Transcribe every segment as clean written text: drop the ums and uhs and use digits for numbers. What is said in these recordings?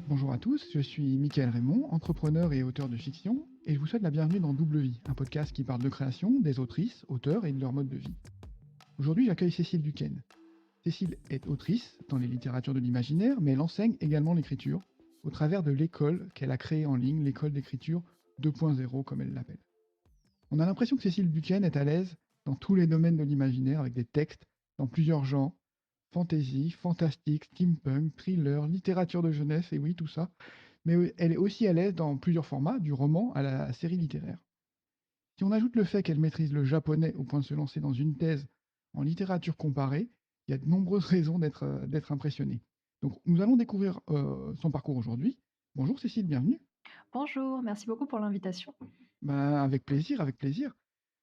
Bonjour à tous, je suis Mickaël Raymond, entrepreneur et auteur de fiction, et je vous souhaite la bienvenue dans Double Vie, un podcast qui parle de création, des autrices, auteurs et de leur mode de vie. Aujourd'hui, j'accueille Cécile Duquesne. Cécile est autrice dans les littératures de l'imaginaire, mais elle enseigne également l'écriture, au travers de l'école qu'elle a créée en ligne, l'école d'écriture 2.0 comme elle l'appelle. On a l'impression que Cécile Duquesne est à l'aise dans tous les domaines de l'imaginaire, avec des textes dans plusieurs genres, fantasy, fantastique, steampunk, thriller, littérature de jeunesse, et oui, tout ça. Mais elle est aussi à l'aise dans plusieurs formats, du roman à la série littéraire. Si on ajoute le fait qu'elle maîtrise le japonais au point de se lancer dans une thèse en littérature comparée, il y a de nombreuses raisons d'être impressionné. Donc nous allons découvrir son parcours aujourd'hui. Bonjour Cécile, bienvenue. Bonjour, merci beaucoup pour l'invitation. Bah, avec plaisir, avec plaisir.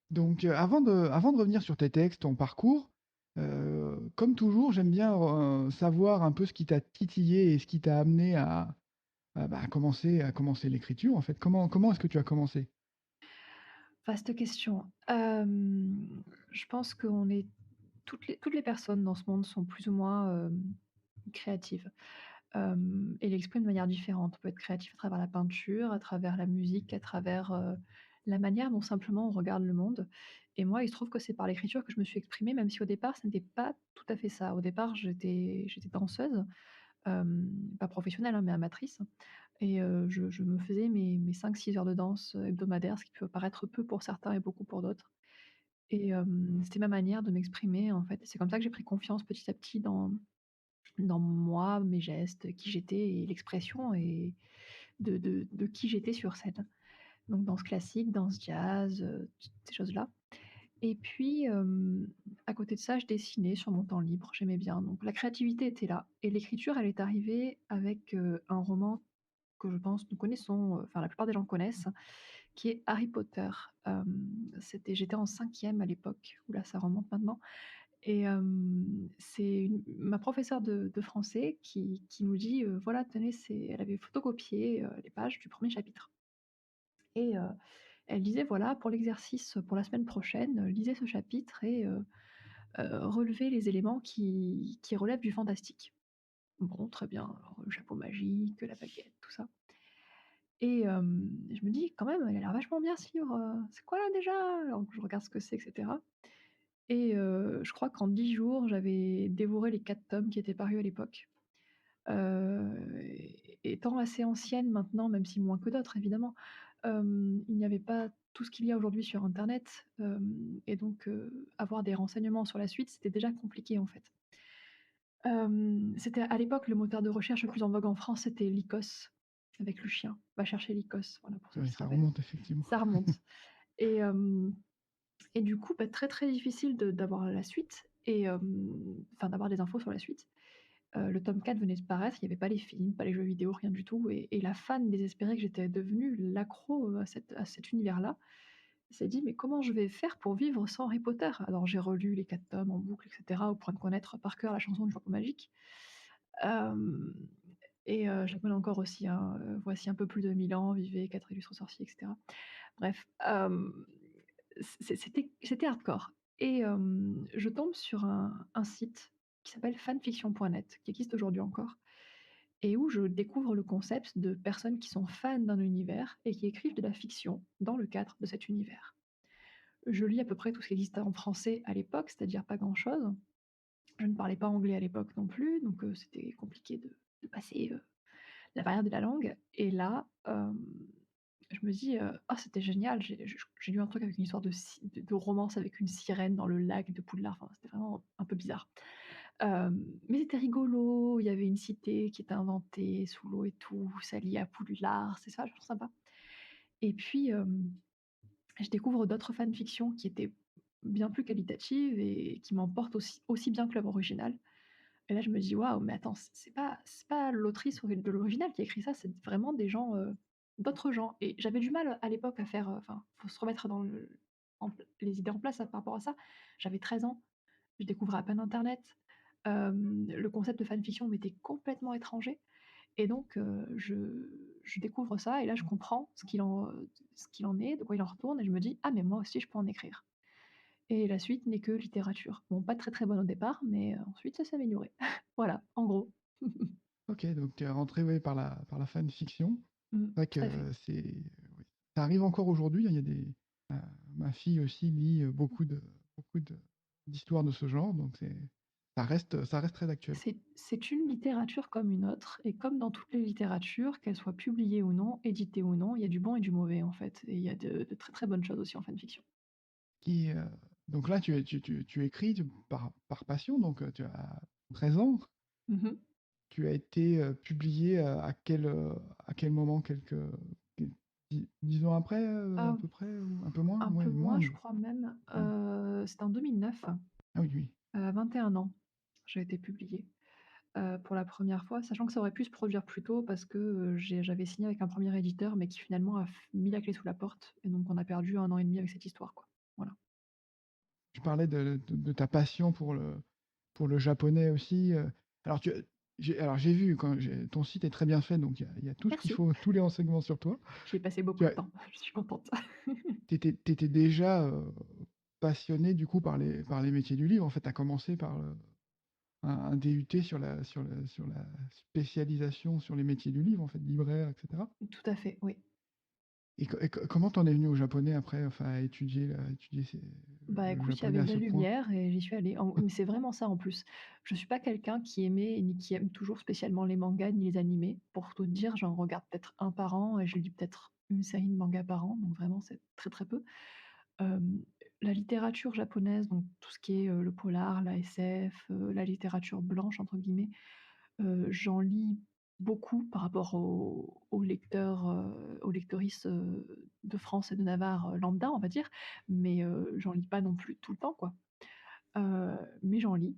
Donc avant de revenir sur tes textes, ton parcours, comme toujours, j'aime bien savoir un peu ce qui t'a titillé et ce qui t'a amené à commencer l'écriture, en fait. Comment est-ce que tu as commencé? Vaste question. Je pense qu'on est toutes les personnes dans ce monde sont plus ou moins, créatives, et l'expriment de manière différente. On peut être créatif à travers la peinture, à travers la musique, à travers, la manière dont simplement on regarde le monde et moi, il se trouve que c'est par l'écriture que je me suis exprimée, même si au départ, ce n'était pas tout à fait ça. Au départ, j'étais danseuse. Pas professionnelle, hein, mais amatrice et je me faisais mes 5-6 heures de danse, hebdomadaires, ce qui peut paraître peu pour certains et beaucoup pour d'autres et c'était ma manière de m'exprimer, en fait. C'est comme ça que j'ai pris confiance petit à petit dans moi, mes gestes, qui j'étais et l'expression et de qui j'étais sur scène. Donc danse classique, danse jazz, toutes ces choses-là et puis, à côté de ça, je dessinais sur mon temps libre, j'aimais bien, donc la créativité était là et l'écriture, elle est arrivée avec, un roman que je pense nous connaissons, enfin la plupart des gens connaissent, qui est Harry Potter. J'étais en cinquième à l'époque, ouh là, ça remonte maintenant et c'est ma professeure de français qui nous dit, voilà tenez, elle avait photocopié, les pages du premier chapitre et elle disait: «Voilà pour l'exercice, pour la semaine prochaine, lisez ce chapitre et relevez les éléments qui relèvent du fantastique». Bon, très bien, alors le chapeau magique, la baguette, tout ça. Et je me dis: «Quand même, il a l'air vachement bien ce livre, c'est quoi là déjà?» Alors je regarde ce que c'est et cetera et je crois qu'en 10 jours, j'avais dévoré les 4 tomes qui étaient parus à l'époque. Étant assez ancienne maintenant, même si moins que d'autres évidemment, il n'y avait pas tout ce qu'il y a aujourd'hui sur internet, et donc avoir des renseignements sur la suite, c'était déjà compliqué en fait. C'était à l'époque le moteur de recherche le plus en vogue en France, c'était Lycos, avec le chien. Va chercher Lycos, voilà pour ceux Oui, qui se ça rappellent. remonte effectivement. Ça remonte et et du coup, bah, très, très difficile d'avoir la suite et enfin d'avoir des infos sur la suite. Le tome 4 venait de paraître, il y avait pas les films, pas les jeux vidéo, rien du tout et la fan désespérée que j'étais devenue, l'accro, à cet univers-là, s'est dit: «Mais comment je vais faire pour vivre sans Harry Potter?» Alors j'ai relu les 4 tomes en boucle et cetera, au point de connaître par cœur la chanson du Chapeau magique. Hem et je la connais encore aussi, hein, «Voici un peu plus de 1000 ans, vivez 4 illustres sorciers» et cetera. Bref, c'était hardcore et je tombe sur un site qui s'appelle fanfiction.net, qui existe aujourd'hui encore et où je découvre le concept de personnes qui sont fans d'un univers et qui écrivent de la fiction dans le cadre de cet univers. Je lis à peu près tout ce qui existait en français à l'époque, c'est-à-dire pas grand-chose. Je ne parlais pas anglais à l'époque non plus, donc c'était compliqué de passer, la barrière de la langue et là, je me dis, «Ah c'était génial». J'ai lu un truc avec une histoire de romance avec une sirène dans le lac de Poudlard, enfin c'était vraiment un peu bizarre. Mais c'était rigolo, il y avait une cité qui était inventée sous l'eau et tout, ça liait à Poudlard, c'est ça, vachement sympa et puis, je découvre d'autres fanfictions qui étaient bien plus qualitatives et qui m'emportent aussi bien que l'œuvre originale et là je me dis: «Waouh, mais attends, c'est pas l'autrice de l'original qui a écrit ça, c'est vraiment des gens, d'autres gens» et j'avais du mal à l'époque à faire, enfin, faut se remettre dans les idées en place par rapport à ça. J'avais 13 ans, je découvrais à peine internet, le concept de fanfiction m'était complètement étranger et donc je découvre ça et là je comprends ce qu'il en est, de quoi il en retourne et je me dis: «Ah mais moi aussi je peux en écrire» et la suite n'est que littérature. Bon, pas très, très bonne au départ, mais ensuite ça s'est amélioré. Voilà, en gros. OK, donc tu es rentré, ouais, par la fanfiction. Mmh, C'est vrai tout à fait. que oui, ça arrive encore aujourd'hui, hein, il y a heu, ma fille aussi lit, beaucoup de d'histoires de ce genre, donc ça reste très actuel. C'est une littérature comme une autre et comme dans toutes les littératures, qu'elles soient publiées ou non, éditées ou non, il y a du bon et du mauvais, en fait, et il y a de très, très bonnes choses aussi en fanfiction. Qui, donc là, tu écris par passion, donc tu as 13 ans. Mmh. Tu as été, publié, à quel moment? Quel 10 ans après, à Ah, peu près ou un peu moins? un Ouais, peu moins, moins, je mais crois même, ouais. c'était en 2009, Ah oui, oui. à 21 ans, j'ai été publiée, pour la première fois, sachant que ça aurait pu se produire plus tôt parce que, j'avais signé avec un premier éditeur, mais qui finalement a mis la clé sous la porte et donc on a perdu 1 an et demi avec cette histoire, quoi. Voilà. Tu parlais de ta passion pour le japonais aussi, alors tu j'ai vu quand j'ai ton site est très bien fait, donc il y a tout ce qu'il Merci. faut, tous les renseignements sur toi. J'y ai passé Tu beaucoup de as temps, je suis contente. tu étais déjà, passionné du coup par les métiers du livre. En fait, tu as commencé par, un DUT sur la spécialisation sur les métiers du livre, en fait, libraire, et cetera? Tout à fait, oui. Et comment tu en es venu au japonais après? Enfin, à étudier Bah, le écoute, il y japonais avait à de la ce point? lumière et j'y suis allée. Mais c'est vraiment ça en plus. Je suis pas quelqu'un qui aimait ni qui aime toujours spécialement les mangas ni les animés. Pour tout te dire, j'en regarde peut-être un par an et je lis peut-être une série de mangas par an, donc vraiment c'est très, très peu. Hem, la littérature japonaise, donc tout ce qui est, le polar, la SF, la «littérature blanche» entre guillemets, j'en lis beaucoup par rapport aux lecteurs, aux lectrices, de France et de Navarre, lambda, on va dire, mais j'en lis pas non plus tout le temps, quoi. Mais j'en lis.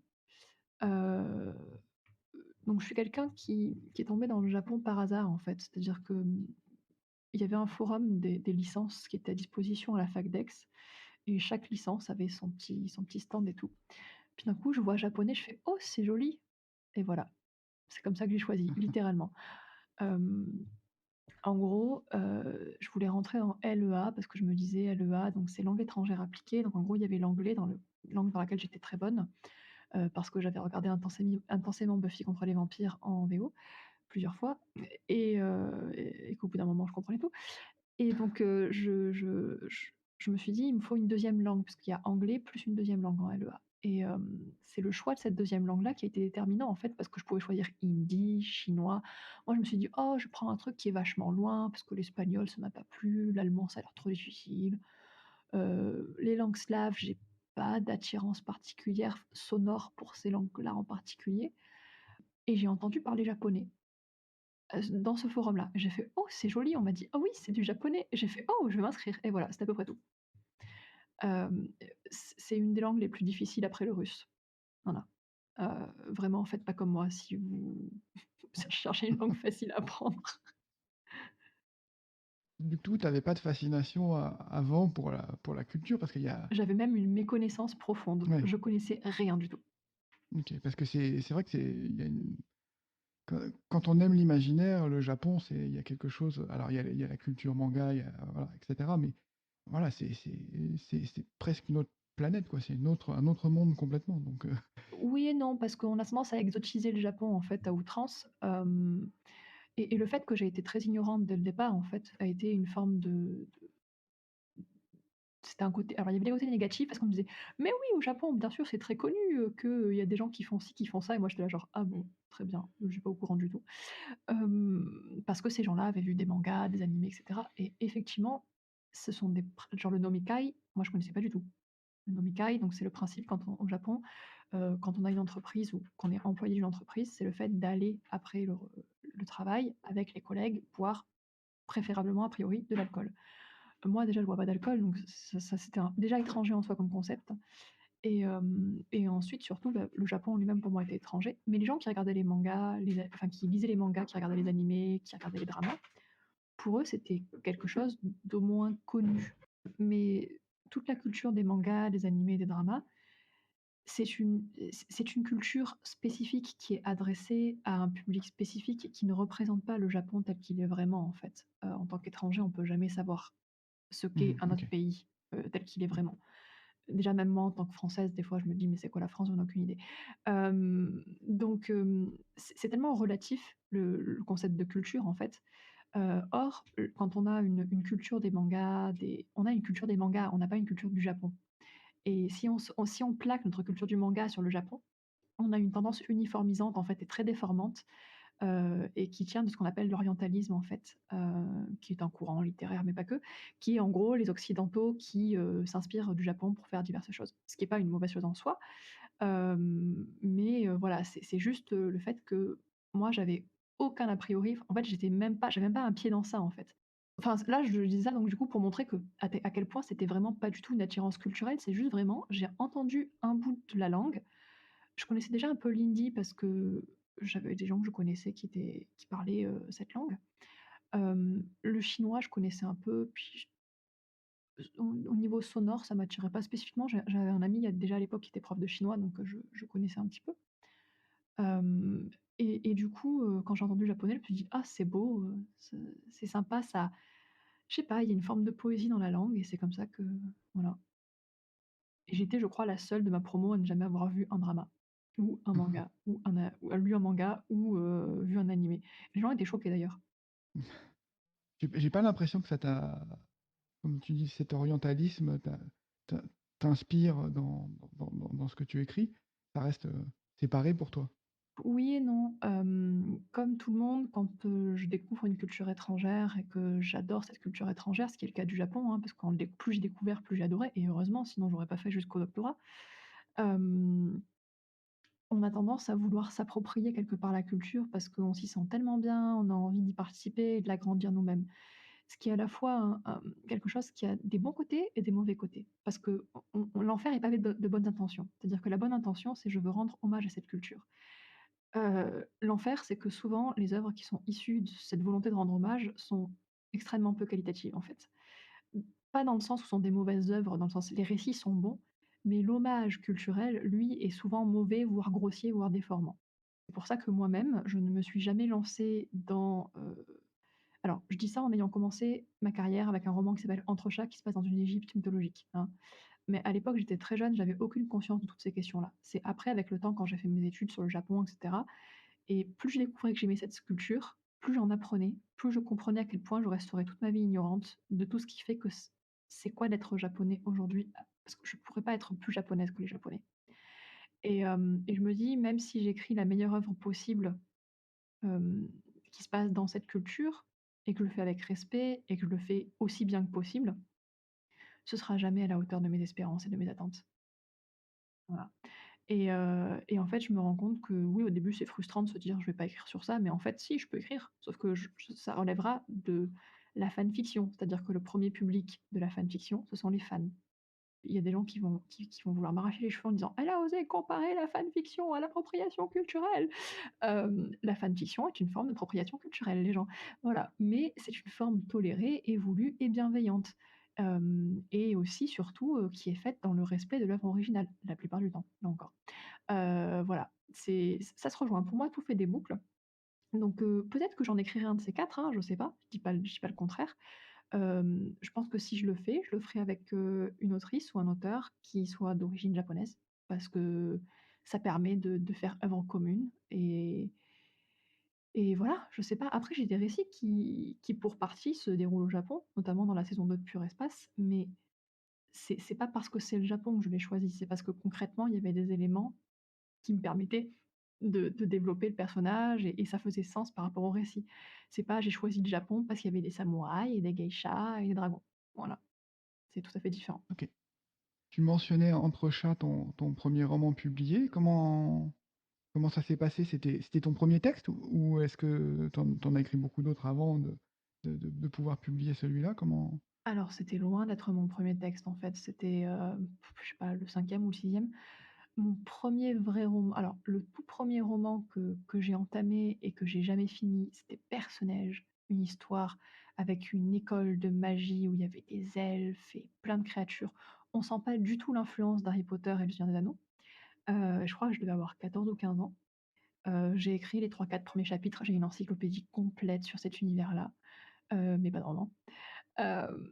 Heu, donc je suis quelqu'un qui est tombé dans le Japon par hasard, en fait. C'est-à-dire que, il y avait un forum des licences qui était à disposition à la fac d'Aix et chaque licence avait son petit stand et tout. Puis d'un coup, je vois japonais, je fais: «Oh, c'est joli!» et voilà. C'est comme ça que j'ai choisi, littéralement. Hem, En gros, je voulais rentrer en LEA parce que je me disais LEA, donc c'est langue étrangère appliquée. Donc en gros, il y avait l'anglais dans le langue dans laquelle j'étais très bonne, parce que j'avais regardé intensément Buffy contre les vampires en VO plusieurs fois et qu'au bout d'un moment, je comprenais tout et donc je me suis dit: «Il me faut une deuxième langue» parce qu'il y a anglais plus une deuxième langue en LEA et c'est le choix de cette deuxième langue-là qui a été déterminant, en fait, parce que je pouvais choisir hindi, chinois. Moi, je me suis dit: «Oh, je prends un truc qui est vachement loin parce que l'espagnol, ça m'a pas plu, l'allemand, ça a l'air trop difficile, les langues slaves, j'ai pas d'attirance particulière sonore pour ces langues-là en particulier» et j'ai entendu parler japonais. Dans ce forum-là. J'ai fait: «Oh, c'est joli». On m'a dit: «Oh oui, c'est du japonais». J'ai fait: «Oh, je vais m'inscrire» et voilà, c'est à peu près tout. C'est une des langues les plus difficiles après le russe. Voilà. Vraiment, faites pas comme moi si vous cherchez une langue facile à apprendre. Du coup, tu avais pas de fascination avant pour la culture parce qu'il y a J'avais même une méconnaissance profonde. ouais, Je connaissais rien du tout. OK, parce que c'est vrai que il y a une quand on aime l'imaginaire, le Japon, il y a quelque chose, alors il y a la culture manga, il y a voilà, et cetera, mais voilà, c'est presque une autre planète, quoi. C'est un autre monde complètement, donc Oui et non, parce qu'on a tendance à exotiser le Japon, en fait, à outrance, et le fait que j'ai été très ignorante dès le départ, en fait, a été une forme de c'était un côté alors il y avait des côtés négatifs parce qu'on me disait: «Mais oui, au Japon, bien sûr, c'est très connu, qu'il y a des gens qui font ci, qui font ça» et moi j'étais là genre: «Ah bon, très bien, je suis pas au courant du tout». Parce que ces gens-là avaient vu des mangas, des animés et cetera et effectivement, ce sont des pr genre le nomikai, moi je connaissais pas du tout. Le nomikai, donc c'est le principe quand on au Japon, quand on a une entreprise ou qu'on est employé d'une entreprise, c'est le fait d'aller après le travail avec les collègues boire préférablement a priori de l'alcool. Moi déjà je bois pas d'alcool donc ça c'était déjà étranger en soi comme concept et ensuite surtout, bah, le Japon en lui-même pour moi était étranger, mais les gens qui regardaient les mangas, enfin qui lisaient les mangas, qui regardaient les animés, qui regardaient les dramas, pour eux c'était quelque chose d'au moins connu. Mais toute la culture des mangas, des animés, des dramas, c'est une culture spécifique qui est adressée à un public spécifique et qui ne représente pas le Japon tel qu'il est vraiment en fait. En tant qu'étranger, on peut jamais savoir ce qu'est mmh, un autre OK. pays, tel qu'il est vraiment. Déjà même moi en tant que Française, des fois je me dis: «Mais c'est quoi la France? J'en ai aucune idée». C'est tellement relatif le concept de culture en fait. Or, quand on a une culture des mangas, des on a une culture des mangas, on n'a pas une culture du Japon et si on plaque notre culture du manga sur le Japon, on a une tendance uniformisante en fait et très déformante, et qui tient de ce qu'on appelle l'orientalisme en fait, qui est un courant littéraire mais pas que, qui est en gros les occidentaux qui, s'inspirent du Japon pour faire diverses choses. Ce qui est pas une mauvaise chose en soi, voilà, c'est juste, le fait que moi j'avais aucun a priori, en fait j'avais même pas un pied dans ça en fait. Enfin là je dis ça donc du coup pour montrer que à quel point c'était vraiment pas du tout une attirance culturelle, c'est juste vraiment j'ai entendu un bout de la langue. Je connaissais déjà un peu l'hindi parce que j'avais des gens que je connaissais qui parlaient, cette langue. Le chinois, je connaissais un peu, puis au niveau sonore, ça m'attirait pas spécifiquement. J'avais un ami, il y a déjà à l'époque, qui était prof de chinois, donc je connaissais un petit peu. Hem et du coup, quand j'ai entendu le japonais, je me suis dit: «Ah, c'est beau, c'est sympa, ça» je sais pas, il y a une forme de poésie dans la langue et c'est comme ça que voilà. Et j'étais, je crois, la seule de ma promo à ne jamais avoir vu un drama ou un manga ou lu un manga ou vu un animé. Les gens étaient choqués d'ailleurs. J'ai pas l'impression que ça t'a, comme tu dis, cet orientalisme t'a t'inspire dans ce que tu écris. Ça reste, séparé pour toi? Oui et non, comme tout le monde, quand, je découvre une culture étrangère et que j'adore cette culture étrangère, ce qui est le cas du Japon, hein, parce que plus j'ai découvert, plus j'ai adoré et heureusement, sinon j'aurais pas fait jusqu'au doctorat. Hem, on a tendance à vouloir s'approprier quelque part la culture parce qu'on s'y sent tellement bien, on a envie d'y participer et de l'agrandir nous-mêmes. Ce qui est à la fois quelque chose qui a des bons côtés et des mauvais côtés. Parce que l'enfer est pavé de bonnes intentions. C'est-à-dire que la bonne intention, c'est: «Je veux rendre hommage à cette culture». L'enfer, c'est que souvent, les œuvres qui sont issues de cette volonté de rendre hommage sont extrêmement peu qualitatives, en fait. Pas dans le sens où ce sont des mauvaises œuvres, dans le sens les récits sont bons, mais l'hommage culturel, lui, est souvent mauvais, voire grossier, voire déformant. C'est pour ça que moi-même, je ne me suis jamais lancée dans, alors je dis ça en ayant commencé ma carrière avec un roman qui s'appelle Entrechats, qui se passe dans une Égypte mythologique, hein. Mais à l'époque, j'étais très jeune, j'avais aucune conscience de toutes ces questions-là. C'est après, avec le temps, quand j'ai fait mes études sur le Japon et cetera, et plus je découvrais que j'aimais cette culture, plus j'en apprenais, plus je comprenais à quel point je resterais toute ma vie ignorante de tout ce qui fait que c'est quoi d'être japonais aujourd'hui, parce que je pourrais pas être plus japonaise que les Japonais. Et je me dis: «Même si j'écris la meilleure œuvre possible, hem, qui se passe dans cette culture et que je le fais avec respect et que je le fais aussi bien que possible, ce sera jamais à la hauteur de mes espérances et de mes attentes». Voilà. Et en fait, je me rends compte que oui, au début, c'est frustrant de se dire: «Je vais pas écrire sur ça», mais en fait, si, je peux écrire. Sauf que je ça relèvera de la fanfiction. C'est-à-dire que le premier public de la fanfiction, ce sont les fans. Il y a des gens qui vont vouloir m'arracher les cheveux en disant: «Elle a osé comparer la fanfiction à l'appropriation culturelle!» La fanfiction est une forme d'appropriation culturelle, les gens. Voilà, mais c'est une forme tolérée et voulue et bienveillante, et aussi surtout, qui est faite dans le respect de l'œuvre originale, la plupart du temps, là encore. Voilà, ça se rejoint. Pour moi, tout fait des boucles. Donc peut-être que j'en écrirai un de ces 4, hein, je sais pas, je dis pas le contraire. Je pense que si je le ferai avec, une autrice ou un auteur qui soit d'origine japonaise, parce que ça permet de faire œuvre commune et voilà, je sais pas. Après, j'ai des récits qui pour partie se déroulent au Japon, notamment dans la saison 2 de Pur Espace, mais c'est pas parce que c'est le Japon que je l'ai choisi, c'est parce que concrètement, il y avait des éléments qui me permettaient de développer le personnage et ça faisait sens par rapport au récit. C'est pas: j'ai choisi le Japon parce qu'il y avait des samouraïs et des geishas et des dragons. Voilà, c'est tout à fait différent. OK. Tu mentionnais Entrechat, ton 1er roman publié. Comment ça s'est passé? C'était ton premier texte ou est-ce que tu en as écrit beaucoup d'autres avant de pouvoir publier celui-là? Comment? Alors c'était loin d'être mon premier texte en fait, c'était, je sais pas, le cinquième ou le sixième. Mon premier vrai roman, alors le tout premier roman que j'ai entamé et que j'ai jamais fini, c'était Perce-Neige, une histoire avec une école de magie où il y avait des elfes et plein de créatures. On sent pas du tout l'influence d'Harry Potter et le Seigneur des Anneaux. Je crois que je devais avoir 14 ou 15 ans. J'ai écrit les trois quatre premiers chapitres, j'ai une encyclopédie complète sur cet univers-là, mais pas de roman. Hem,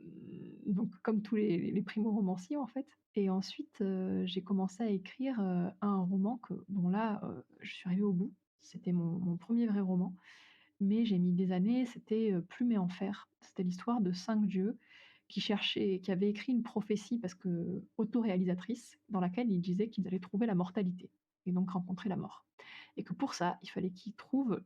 donc comme tous les primo-romanciers, en fait. Et ensuite, j'ai commencé à écrire, un roman bon là, je suis arrivée au bout. C'était mon 1er vrai roman, mais j'ai mis des années. C'était, Plume et Enfer. C'était l'histoire de 5 dieux qui avaient écrit une prophétie parce que autoréalisatrice, dans laquelle ils disaient qu'ils allaient trouver la mortalité et donc rencontrer la mort. Et que pour ça, il fallait qu'ils trouvent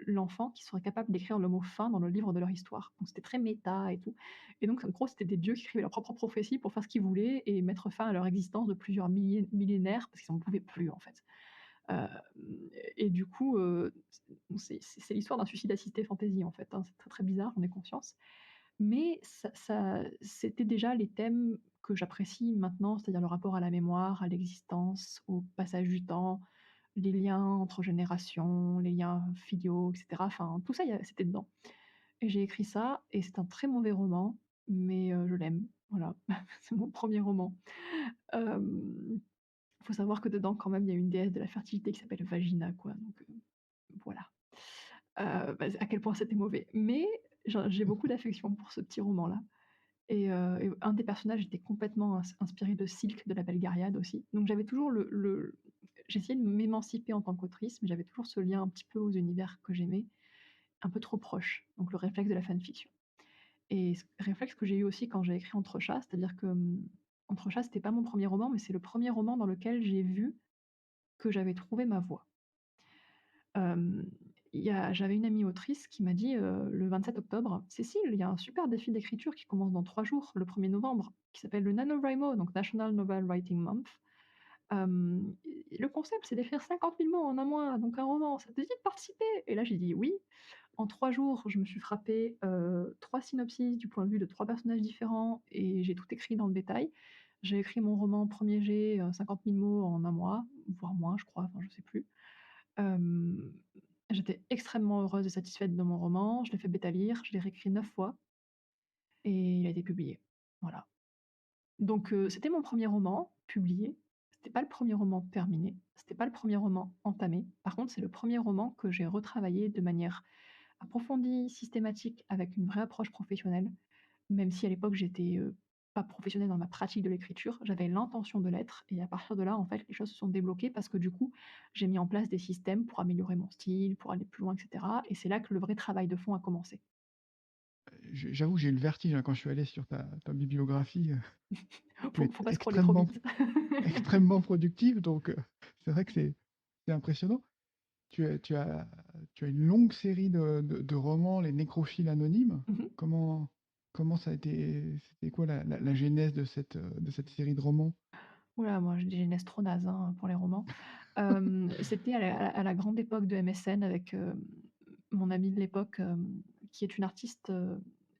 l'enfant qui serait capable d'écrire le mot fin dans le livre de leur histoire. Donc c'était très méta et tout. Et donc en gros, c'était des dieux qui écrivaient leur propre prophétie pour faire ce qu'ils voulaient et mettre fin à leur existence de plusieurs millénaires parce qu'ils n'en pouvaient plus en fait. Heu et du coup, c'est l'histoire d'un suicide assisté fantasy en fait, hein. C'est très, très bizarre, j'en ai conscience. Mais c'était déjà les thèmes que j'apprécie maintenant, c'est-à-dire le rapport à la mémoire, à l'existence, au passage du temps, les liens entre générations, les liens filiaux, et cetera. Enfin, tout ça, c'était dedans. Et j'ai écrit ça et c'est un très mauvais roman, mais je l'aime, voilà. C'est mon premier roman. Il faut savoir que dedans, quand même, il y a une déesse de la fertilité qui s'appelle Vagina, quoi, donc voilà. Bah, à quel point c'était mauvais. Mais j'ai beaucoup d'affection pour ce petit roman-là. Et un des personnages était complètement inspiré de Silk de La Belle Gaillarde aussi. Donc j'avais toujours j'essayais de m'émanciper en tant qu'autrice, mais j'avais toujours ce lien un petit peu aux univers que j'aimais, un peu trop proche, donc le réflexe de la fanfiction. Et ce réflexe que j'ai eu aussi quand j'ai écrit Entrechats, c'est-à-dire que, Entrechats, c'était pas mon premier roman, mais c'est le premier roman dans lequel j'ai vu que j'avais trouvé ma voie. Hem, j'avais une amie autrice qui m'a dit, le 27 octobre: «Cécile, il y a un super défi d'écriture qui commence dans 3 jours, le 1er novembre, qui s'appelle le NaNoWriMo, donc National Novel Writing Month. Le concept, c'est d'écrire 50 000 mots en un mois, donc un roman. Ça te dit de participer?» Et là, j'ai dit: «Oui». En 3 jours, je me suis frappé 3 synopsis du point de vue de 3 personnages différents et j'ai tout écrit dans le détail. J'ai écrit mon roman premier jet, 50 000 mots en un mois, voire moins, je crois, enfin, je sais plus. Hem, J'étais extrêmement heureuse et satisfaite de mon roman. Je l'ai fait bêta-lire, je l'ai réécrit 9 fois et il a été publié. Voilà. Donc c'était mon premier roman publié. C'était pas le premier roman terminé, c'était pas le premier roman entamé. Par contre, c'est le premier roman que j'ai retravaillé de manière approfondie, systématique, avec une vraie approche professionnelle. Même si à l'époque j'étais, pas professionnelle dans ma pratique de l'écriture, j'avais l'intention de l'être et à partir de là, en fait, les choses se sont débloquées parce que du coup, j'ai mis en place des systèmes pour améliorer mon style, pour aller plus loin et cetera et c'est là que le vrai travail de fond a commencé. J'avoue, j'ai eu le vertige, hein, quand je suis allé sur ta bibliographie, tu es Faut pas scroller trop extrêmement vite. extrêmement productive, donc c'est vrai que c'est impressionnant. Tu as tu as une longue série de romans, Les Nécrophiles anonymes. Mmh mh. Comment comment ça a été c'était quoi la genèse de cette série de romans? Moi j'ai des genèses trop nazes, hein, pour les romans. C'était à la grande époque de MSN avec, mon amie de l'époque, qui est une artiste,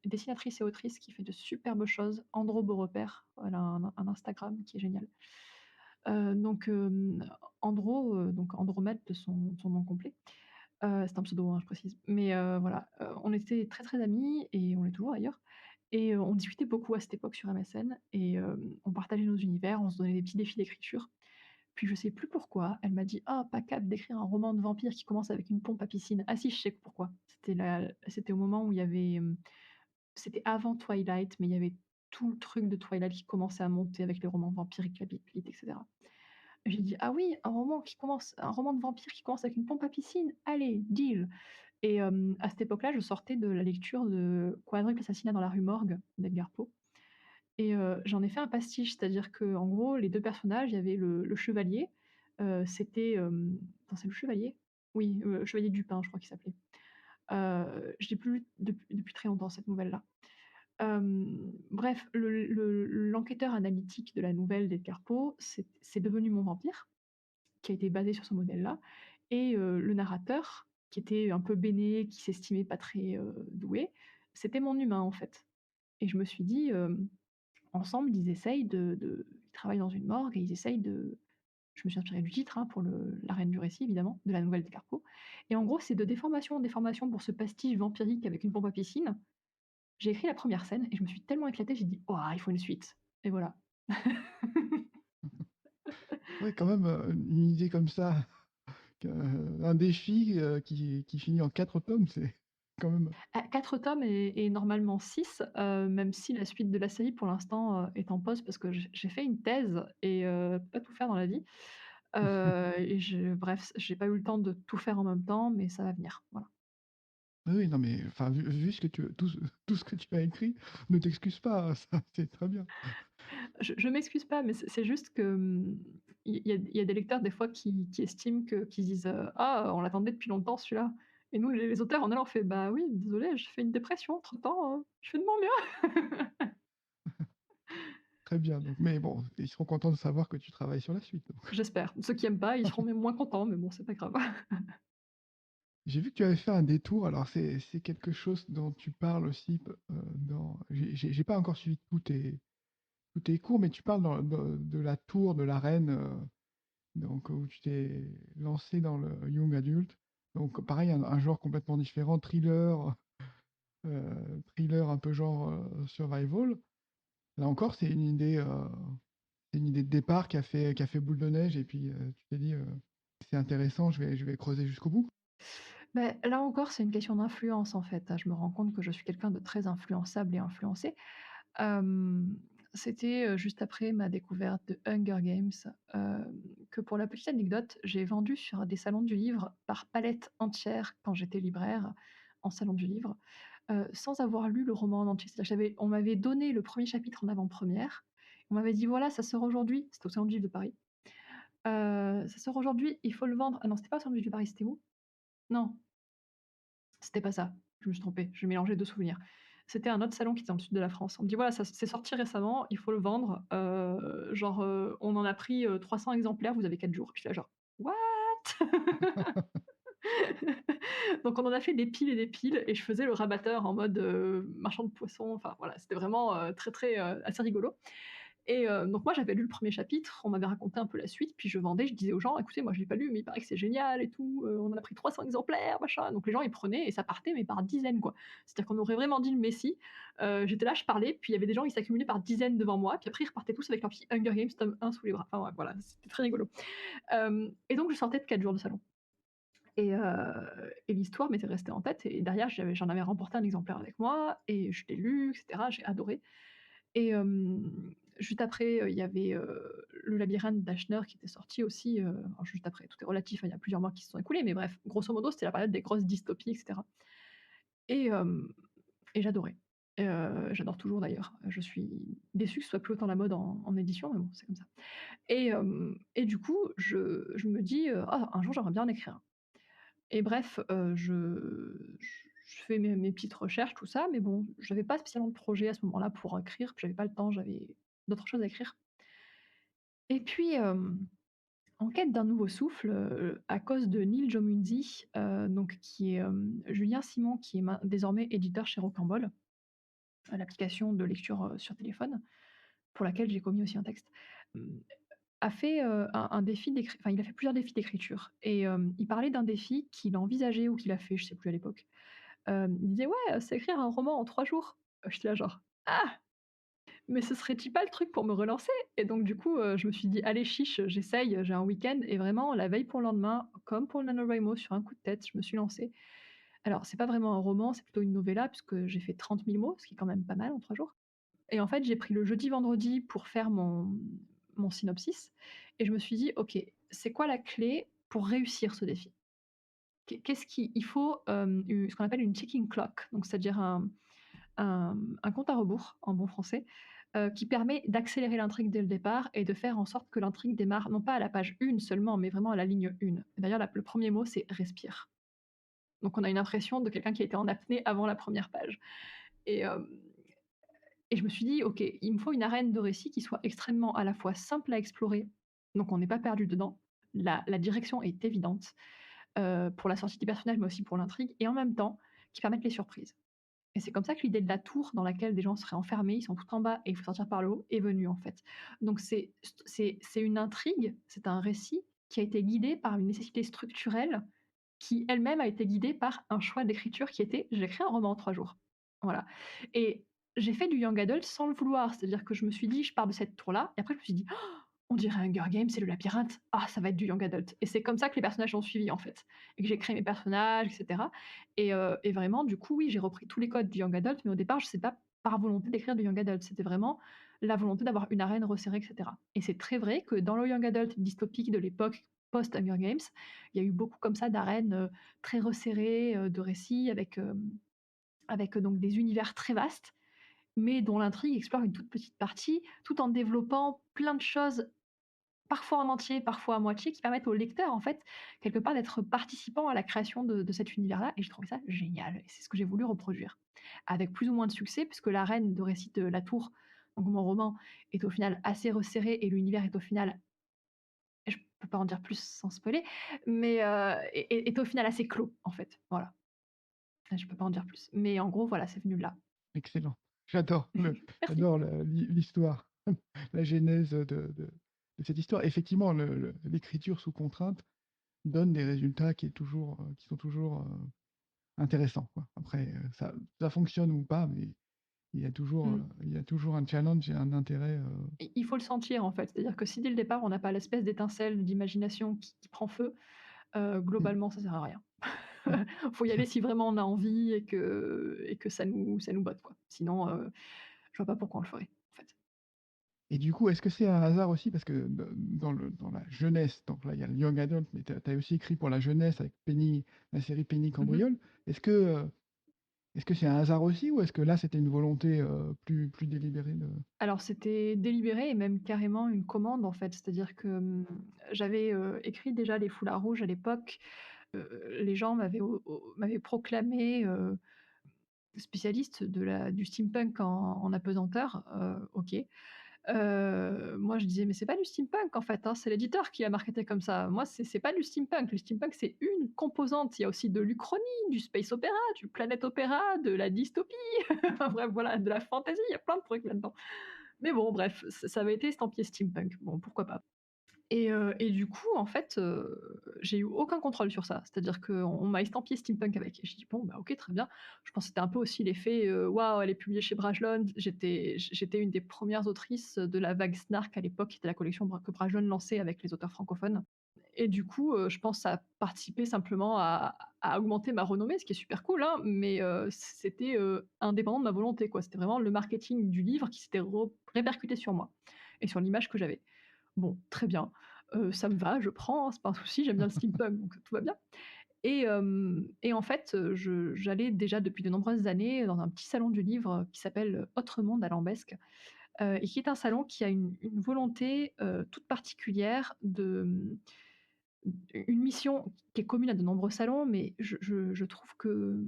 dessinatrice et autrice qui fait de superbes choses, Andro Beaurepaire. Elle a un Instagram qui est génial. Donc Andro, donc Andromède de son nom complet. C'est un pseudo, hein, je précise. Mais voilà, on était très, très amis et on l'est toujours d'ailleurs et on discutait beaucoup à cette époque sur MSN et on partageait nos univers, on se donnait des petits défis d'écriture. Puis je sais plus pourquoi, elle m'a dit: «Ah, pas capable d'écrire un roman de vampire qui commence avec une pompe à piscine». Ah si, je sais pourquoi. C'était au moment où il y avait, c'était avant Twilight, mais il y avait tout le truc de Twilight qui commençait à monter avec les romans vampiriques, la Bipite et cetera. J'ai dit: «Ah oui, un roman de vampire qui commence avec une pompe à piscine? Allez, deal!» Et à cette époque-là, je sortais de la lecture de Quadruple assassinat dans la rue Morgue d'Edgar Poe et j'en ai fait un pastiche. C'est-à-dire qu'en gros, les 2 personnages, il y avait le chevalier, c'était, attends, c'est le chevalier? Oui, chevalier Dupin, je crois qu'il s'appelait. Je l'ai plus lu depuis très longtemps cette nouvelle-là. Bref, l'enquêteur analytique de la nouvelle d'Edgar Poe, c'est devenu mon vampire, qui a été basé sur ce modèle-là et le narrateur, qui était un peu béné, qui s'estimait pas très, doué, c'était mon humain, en fait et je me suis dit, ensemble, ils travaillent dans une morgue et ils essayent de je me suis inspirée du titre, hein, pour la reine du récit évidemment, de la nouvelle d'Edgar Poe et en gros, c'est de déformation en déformation pour ce pastiche vampirique avec une pompe à piscine. J'ai écrit la première scène et je me suis tellement éclatée, j'ai dit: «Waouh, il faut une suite» et voilà. Ouais, quand même, une idée comme ça, un défi, qui finit en 4 tomes, quand même. 4 tomes et normalement 6, même si la suite de la série pour l'instant, est en pause parce que j'ai fait une thèse et pas tout faire dans la vie. Et j'ai pas eu le temps de tout faire en même temps, mais ça va venir, voilà. Oui, oui, non, mais enfin, vu ce que tu tout ce que tu as écrit, ne t'excuse pas, ça, c'est très bien. Je m'excuse pas, mais c'est juste que, il y a des lecteurs des fois qui estiment qui disent, «Ah, on l'attendait depuis longtemps celui-là» et nous les auteurs on est là, on fait: «Bah oui, désolé, j'ai fait une dépression entre-temps, je fais de mon mieux». Très bien, donc mais bon, ils seront contents de savoir que tu travailles sur la suite, donc. J'espère. Ceux qui aiment pas, ils seront même moins contents, mais bon, c'est pas grave. J'ai vu que tu avais fait un détour, alors c'est quelque chose dont tu parles aussi dans j'ai pas encore suivi tous tes cours, mais tu parles de la tour de la reine, donc où tu t'es lancé dans le young adult. Donc pareil, un genre complètement différent, thriller un peu genre survival. Là encore, c'est une idée de départ qui a fait boule de neige et puis tu t'es dit c'est intéressant, je vais creuser jusqu'au bout. Beh, là encore, c'est une question d'influence, en fait. Je me rends compte que je suis quelqu'un de très influençable et influencé. Hem, C'était, juste après ma découverte de Hunger Games, que pour la petite anecdote, j'ai vendu sur des salons du livre par palette entière quand j'étais libraire en salon du livre, sans avoir lu le roman en entier. C'est-à-dire que on m'avait donné le premier chapitre en avant-première. On m'avait dit: «Voilà, ça sort aujourd'hui». C'était au salon du livre de Paris. «Ça sort aujourd'hui, il faut le vendre». Ah non, c'était pas au salon du livre de Paris, c'était où? Non, c'était pas ça, je me suis trompée, j'ai mélangé 2 souvenirs. C'était un autre salon qui était dans le sud de la France. On me dit: «Voilà, ça c'est sorti récemment, il faut le vendre, genre, on en a pris, 300 exemplaires, vous avez 4 jours». J'étais là genre: «What?» Donc on en a fait des piles et des piles et je faisais le rabatteur en mode, marchand de poissons, enfin voilà, c'était vraiment, très, très, assez rigolo. Et donc moi j'avais lu le premier chapitre, on m'avait raconté un peu la suite, puis je vendais, je disais aux gens: «Écoutez, moi je l'ai pas lu, mais il paraît que c'est génial et tout, on en a pris 300 exemplaires, machin». Donc les gens ils prenaient et ça partait, mais par dizaines, quoi. C'est-à-dire qu'on aurait vraiment dit le messie. J'étais là, je parlais, puis il y avait des gens, ils s'accumulaient par dizaines devant moi, puis après ils repartaient tous avec leur petit Hunger Games tome 1 sous les bras. Enfin ouais, voilà, c'était très rigolo. Et donc je sortais de 4 jours de salon et l'histoire m'était restée en tête et derrière j'en avais remporté un exemplaire avec moi et je l'ai lu et cetera, j'ai adoré. Et juste après, il y avait, Le labyrinthe d'Ashner qui était sorti aussi, alors juste après, tout est relatif, hein, il y a plusieurs mois qui se sont écoulés, mais bref, grosso modo, c'était la période des grosses dystopies et cetera. Et et j'adorais. J'adore toujours d'ailleurs. Je suis déçue que ce soit plus autant la mode en édition, mais bon, c'est comme ça. Et du coup, je me dis, «Ah, un jour, j'aimerais bien en écrire un». Et bref, je fais mes petites recherches, tout ça, mais bon, j'avais pas spécialement de projet à ce moment-là pour écrire, j'avais pas le temps, j'avais d'autres choses à écrire. Et puis, en quête d'un nouveau souffle, à cause de Neil Jomunzi, donc qui est, Julien Simon, qui est désormais éditeur chez Rocambole, l'application de lecture, sur téléphone, pour laquelle j'ai commis aussi un texte, hem, a fait, un défi enfin, il a fait plusieurs défis d'écriture et il parlait d'un défi qu'il a envisagé ou qu'il a fait, je sais plus à l'époque. Il disait: «Ouais, c'est écrire un roman en 3 jours». J'étais là genre: «Ah! Mais ce serait-il pas le truc pour me relancer?» Et donc du coup, je me suis dit: «Allez chiche, j'essaye, j'ai un week-end» et vraiment la veille pour le lendemain, comme pour le NaNoWriMo sur un coup de tête, je me suis lancée. Alors c'est pas vraiment un roman, c'est plutôt une novella puisque j'ai fait 30 000 mots, ce qui est quand même pas mal en 3 jours. Et en fait, j'ai pris le jeudi, vendredi pour faire mon synopsis et je me suis dit: «OK, c'est quoi la clé pour réussir ce défi?» Qu'est-ce qu'il faut, ce qu'on appelle une ticking clock, donc c'est-à-dire un compte à rebours en bon français, qui permet d'accélérer l'intrigue dès le départ et de faire en sorte que l'intrigue démarre non pas à la page 1 seulement, mais vraiment à la ligne 1. D'ailleurs, le premier mot, c'est respire. Donc on a une impression de quelqu'un qui a été en apnée avant la première page. Et, et je me suis dit, ok, il me faut une arène de récit qui soit extrêmement à la fois simple à explorer, donc on n'est pas perdu dedans. La direction est évidente pour la sortie du personnage, mais aussi pour l'intrigue, et en même temps qui permette les surprises. Et c'est comme ça que l'idée de la tour dans laquelle des gens seraient enfermés, ils sont tout en bas et il faut sortir par le haut, est venue en fait. Donc c'est une intrigue, c'est un récit qui a été guidé par une nécessité structurelle qui elle-même a été guidée par un choix d'écriture qui était: «J'écris un roman en 3 jours». Voilà. Et j'ai fait du young adult sans le vouloir, c'est-à-dire que je me suis dit: «Je pars de cette tour-là» et après je me suis dit: on dirait Hunger Games, c'est le labyrinthe. Ah, ça va être du young adult. Et c'est comme ça que les personnages ont suivi, en fait. Et que j'ai créé mes personnages, etc. Et vraiment, du coup, oui, j'ai repris tous les codes du young adult, mais au départ, je sais pas par volonté d'écrire du young adult. C'était vraiment la volonté d'avoir une arène resserrée, etc. Et c'est très vrai que dans le young adult dystopique de l'époque post-Hunger Games, il y a eu beaucoup comme ça d'arènes très resserrées, de récits avec donc des univers très vastes, mais dont l'intrigue explore une toute petite partie, tout en développant plein de choses parfois en entier, parfois à moitié, qui permettent au lecteur, en fait, quelque part, d'être participant à la création de cet univers-là. Et j'ai trouvé ça génial. Et c'est ce que j'ai voulu reproduire. Avec plus ou moins de succès, puisque la reine de récit de La Tour, donc mon roman, est au final assez resserré et l'univers est au final, je peux pas en dire plus sans spoiler, mais est au final assez clos, en fait. Voilà. Je peux pas en dire plus. Mais en gros, voilà, c'est venu de là. Excellent. J'adore Merci. j'adore l'histoire, la genèse de cette histoire. Effectivement, l'écriture sous contrainte donne des résultats qui sont toujours intéressants, quoi. Après, ça fonctionne ou pas, mais Mm. il y a toujours un challenge et un intérêt. Il faut le sentir, en fait. C'est-à-dire que si dès le départ, on n'a pas l'espèce d'étincelle d'imagination qui prend feu, Mm, globalement, ça sert à rien. mm. Faut y aller si vraiment on a envie et que ça nous botte, quoi. Sinon, je vois pas pourquoi on le ferait, en fait. Et du coup, est-ce que c'est un hasard aussi? Parce que dans la jeunesse, donc là, il y a le young adult, mais tu as aussi écrit pour la jeunesse avec Penny, la série Penny Mmh. Cambriole. Est-ce que, est-ce que c'est un hasard aussi ou est-ce que là, c'était une volonté, plus délibérée de Alors c'était délibéré et même carrément une commande, en fait. C'est-à-dire que, j'avais, écrit déjà Les Foulards Rouges à l'époque. Les gens m'avaient proclamée, spécialiste du steampunk en apesanteur. OK. Moi, je disais: «Mais c'est pas du steampunk, en fait, hein, c'est l'éditeur qui l'a marketé comme ça. Moi, c'est pas du steampunk. Le steampunk, c'est une composante. Il y a aussi de l'Uchronie, du space opéra, du planet opéra, de la dystopie, enfin bref, voilà, de la fantasy, il y a plein de trucs là-dedans». Mais bon, bref, ça avait été estampillé steampunk. Bon, pourquoi pas? Et du coup, en fait, j'ai eu aucun contrôle sur ça. C'est-à-dire qu'on m'a estampillé steampunk avec et j'ai dit: «Bon, bah, OK, très bien». Je pense que c'était un peu aussi l'effet, «Waouh, elle est publiée chez Brajlon». J'étais une des premières autrices de la vague Snark à l'époque, qui était la collection que Brajlon lançait avec les auteurs francophones et du coup, je pense que ça a participé simplement à augmenter ma renommée, ce qui est super cool, hein, mais c'était, indépendant de ma volonté, quoi. C'était vraiment le marketing du livre qui s'était répercuté sur moi et sur l'image que j'avais. Bon, très bien, ça me va, je prends, hein, c'est pas un souci, j'aime bien le steampunk, donc tout va bien et en fait, j'allais déjà depuis de nombreuses années dans un petit salon du livre, qui s'appelle, Autre Monde à Lambesc, et qui est un salon qui a une volonté, toute particulière une mission qui est commune à de nombreux salons, mais je trouve qu'eux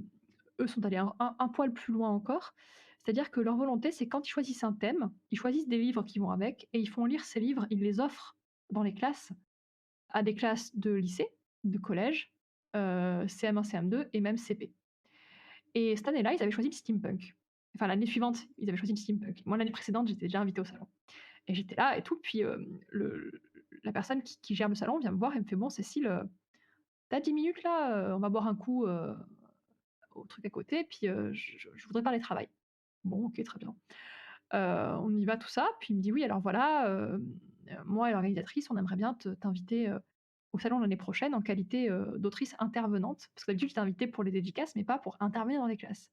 sont allés un poil plus loin encore. C'est-à-dire que leur volonté, c'est quand ils choisissent un thème, ils choisissent des livres qui vont avec et ils font lire ces livres, ils les offrent dans les classes, à des classes de lycée, de collège, CM1, CM2 et même CP. Et cette année-là, ils avaient choisi le steampunk. Enfin, l'année suivante, ils avaient choisi le steampunk. Moi, l'année précédente, j'étais déjà invitée au salon. Et j'étais là et tout, puis la personne qui gère le salon vient me voir et me fait: «Bon, Cécile, tu 10 minutes là, on va boire un coup, au truc à côté, puis je voudrais parler travail». Bon, OK, très bien. On y va tout ça, puis il me dit: «Oui, alors voilà, moi et l'organisatrice, on aimerait bien t'inviter, au salon l'année prochaine en qualité, d'autrice intervenante». Parce que d'habitude, j'étais invitée pour les dédicaces, mais pas pour intervenir dans les classes.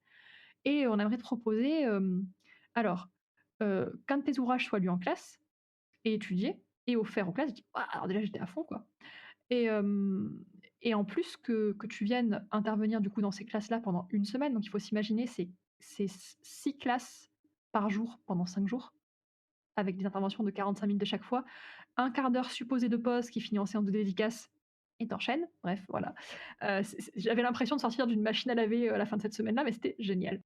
Et on aimerait te proposer, alors, qu'un de tes ouvrages soit lu en classe et étudié et offert aux classes. Je dis: «Waouh!» Alors déjà, j'étais à fond, quoi. Et et en plus que tu viennes intervenir du coup dans ces classes-là pendant une semaine, donc il faut s'imaginer c'est 6 classes par jour pendant 5 jours, avec des interventions de 45 minutes de chaque fois, un quart d'heure supposé de pause qui finit en séance de dédicace et tu Bref, voilà. J'avais l'impression de sortir d'une machine à laver, à la fin de cette semaine-là, mais c'était génial.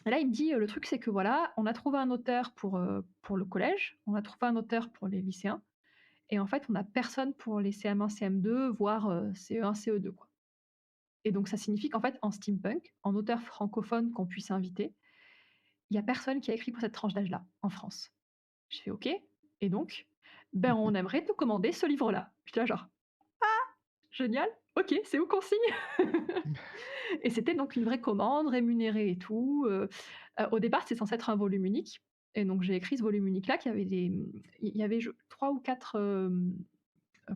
Et là, il me dit, «Le truc, c'est que voilà, on a trouvé un auteur pour le collège, on a trouvé un auteur pour les lycéens et en fait, on a personne pour les CM1, CM2, voire, CE1, CE2, quoi. Et donc ça signifie qu'en fait, en steampunk, en auteur francophone qu'on puisse inviter, il y a personne qui a écrit pour cette tranche d'âge-là, en France. Je fais: «OK et donc?» «Ben, on aimerait te commander ce livre-là». J'étais là genre: «Génial, OK, c'est où qu'on signe?» Et c'était donc une vraie commande rémunérée et tout, au départ, c'est censé être un volume unique Et donc j'ai écrit ce volume unique-là qui avait il y avait 3 ou 4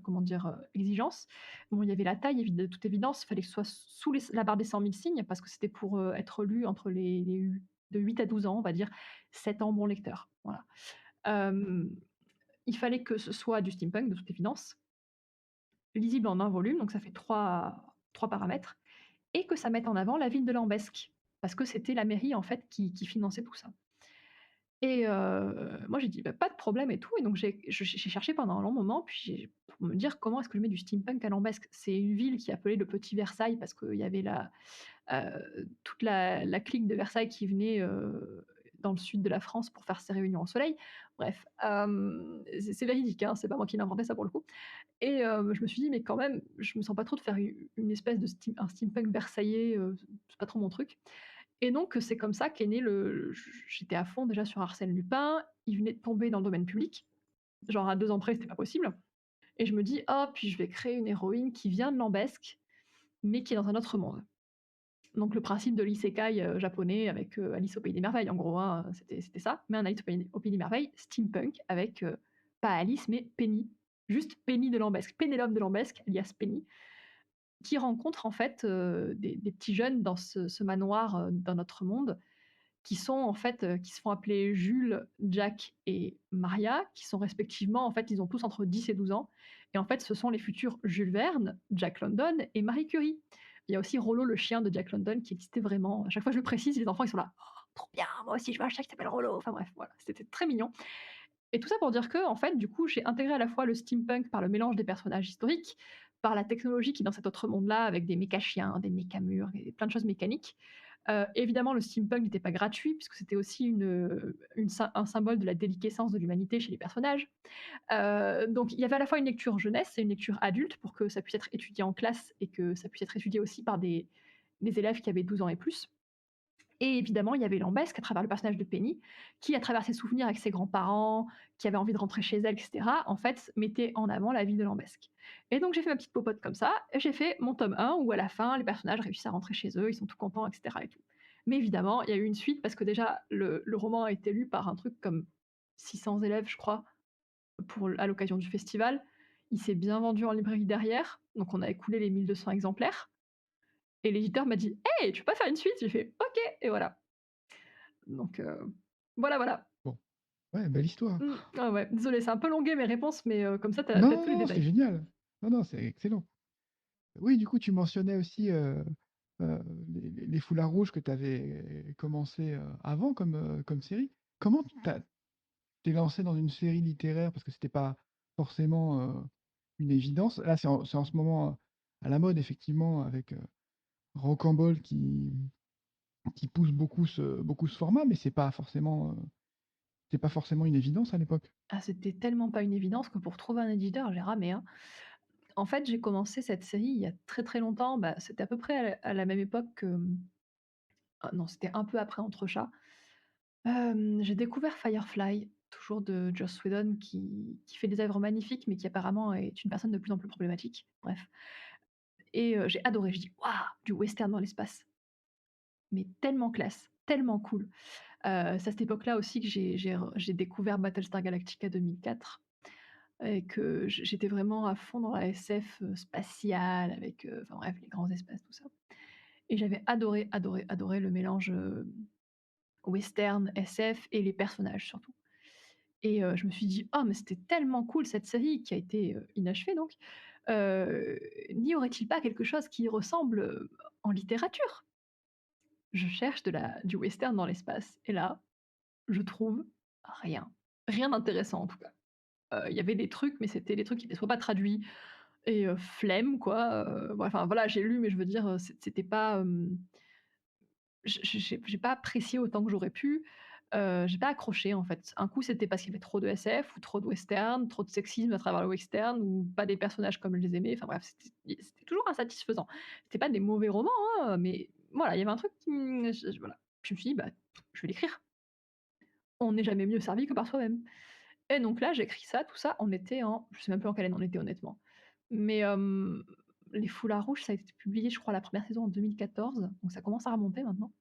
comment dire? Exigences. Bon, il y avait la taille de toute évidence, il fallait que ce soit sous la barre des 100 000 signes parce que c'était pour, être lu entre les de 8 à 12 ans, on va dire 7 ans bon lecteur, voilà. Hem, il fallait que ce soit du steampunk de toute évidence, lisible en un volume, donc ça fait trois paramètres et que ça mette en avant la ville de Lambesc parce que c'était la mairie en fait qui finançait tout ça. Et moi j'ai dit: «Bah, pas de problème et tout» et donc j'ai cherché pendant un long moment, puis pour me dire: «Comment est-ce que je mets du steampunk à Lambesc?» C'est une ville qui est appelée le Petit Versailles parce qu'il y avait toute la clique de Versailles qui venait, dans le sud de la France pour faire ses réunions au soleil. Bref, c'est véridique, hein, c'est pas moi qui l'ai inventé ça pour le coup et je me suis dit: «Mais quand même, je me sens pas trop de faire une espèce de un steampunk versaillais, c'est pas trop mon truc». Et donc, c'est comme ça qu'est né j'étais à fond déjà sur Arsène Lupin, il venait de tomber dans le domaine public, genre à 2 ans près, c'était pas possible et je me dis: «Oh, puis je vais créer une héroïne qui vient de Lambesc, mais qui est dans un autre monde». Donc le principe de l'isekai, japonais avec, Alice au pays des merveilles en gros, hein, c'était ça, mais un Alice au pays des merveilles steampunk avec, pas Alice mais Penny, juste Penny de Lambesc, Pénélope de Lambesc alias Penny, qui rencontre en fait, des petits jeunes dans ce manoir, dans notre monde qui sont en fait, qui se font appeler Jules, Jack et Maria, qui sont respectivement en fait, ils ont tous entre 10 et 12 ans et en fait, ce sont les futurs Jules Verne, Jack London et Marie Curie. Il y a aussi Rollo, le chien de Jack London qui existait vraiment. À chaque fois je le précise, les enfants ils sont là: «Oh, trop bien, moi aussi je veux un chat qui s'appelle Rollo». Enfin bref, voilà, c'était très mignon et tout ça pour dire que en fait, du coup, j'ai intégré à la fois le steampunk par le mélange des personnages historiques, par la technologie qui est dans cet autre monde-là avec des méca-chiens, des méca-murs et plein de choses mécaniques. Évidemment, le steampunk n'était pas gratuit puisque c'était aussi un symbole de la déliquescence de l'humanité chez les personnages. Donc il y avait à la fois une lecture jeunesse et une lecture adulte pour que ça puisse être étudié en classe et que ça puisse être étudié aussi par des élèves qui avaient 12 ans et plus. Et évidemment, il y avait Lambesc à travers le personnage de Penny, qui, à travers ses souvenirs avec ses grands-parents, qui avait envie de rentrer chez elle, etc., en fait, mettait en avant la ville de Lambesc. Et donc, j'ai fait ma petite popote comme ça, et j'ai fait mon tome 1, où à la fin, les personnages réussissent à rentrer chez eux, ils sont tout contents, etc. Et tout. Mais évidemment, il y a eu une suite, parce que déjà, le roman a été lu par un truc comme 600 élèves, je crois, à l'occasion du festival. Il s'est bien vendu en librairie derrière, donc on a écoulé les 1200 exemplaires. Et l'éditeur m'a dit: «Hey, tu peux pas faire une suite?» J'ai fait: «OK» et voilà. Donc voilà, voilà. Bon, ouais, belle histoire. Ah ouais, désolée, c'est un peu longué mes réponses, mais comme ça, t'as Non, tous les non, c'est détails. génial. Non, non, c'est excellent. Oui, du coup, tu mentionnais aussi les Foulards Rouges que tu avais commencé avant comme série. Comment t'es lancé dans une série littéraire parce que c'était pas forcément une évidence. Là, c'est en ce moment à la mode, effectivement, avec Rocambole qui pousse beaucoup ce format, mais c'est pas forcément une évidence à l'époque. Ah, c'était tellement pas une évidence que pour trouver un éditeur, j'ai ramé, hein. En fait, j'ai commencé cette série il y a très, très longtemps, bah, c'était à peu près à la même époque que, ah non, c'était un peu après Entrechat. J'ai découvert Firefly, toujours de Joss Whedon qui fait des œuvres magnifiques, mais qui apparemment est une personne de plus en plus problématique. Bref et j'ai adoré. Je dis: «Waouh, du western dans l'espace, mais tellement classe, tellement cool». C'est à cette époque-là aussi que j'ai découvert Battlestar Galactica 2004 et que j'étais vraiment à fond dans la SF, spatiale avec, enfin bref, les grands espaces, tout ça et j'avais adoré, adoré, adoré le mélange, western, SF et les personnages surtout et je me suis dit: «Oh mais c'était tellement cool cette série» qui a été, inachevée donc, heu, n'y aurait-il pas quelque chose qui y ressemble, en littérature? Je cherche du western dans l'espace et là, je trouve rien. Rien d'intéressant en tout cas. Il y avait des trucs, mais c'était des trucs qui étaient soit pas traduits et flemme quoi, ouais, enfin voilà, j'ai lu, mais je veux dire, c'était pas, j'ai pas apprécié autant que j'aurais pu. J'ai pas accroché en fait. Un coup, c'était parce qu'il y avait trop de SF ou trop de western, trop de sexisme à travers le western ou pas des personnages comme je les aimais. Enfin bref, c'était toujours insatisfaisant. C'était pas des mauvais romans, hein, mais voilà, il y avait un truc qui voilà. Je me suis dit: «Bah, je vais l'écrire. On n'est jamais mieux servi que par soi-même». Et donc là, j'écris ça, tout ça, on était en je sais même plus en quelle année on était honnêtement. Mais Les Foulards Rouges, ça a été publié, je crois, la première saison en 2014, donc ça commence à remonter maintenant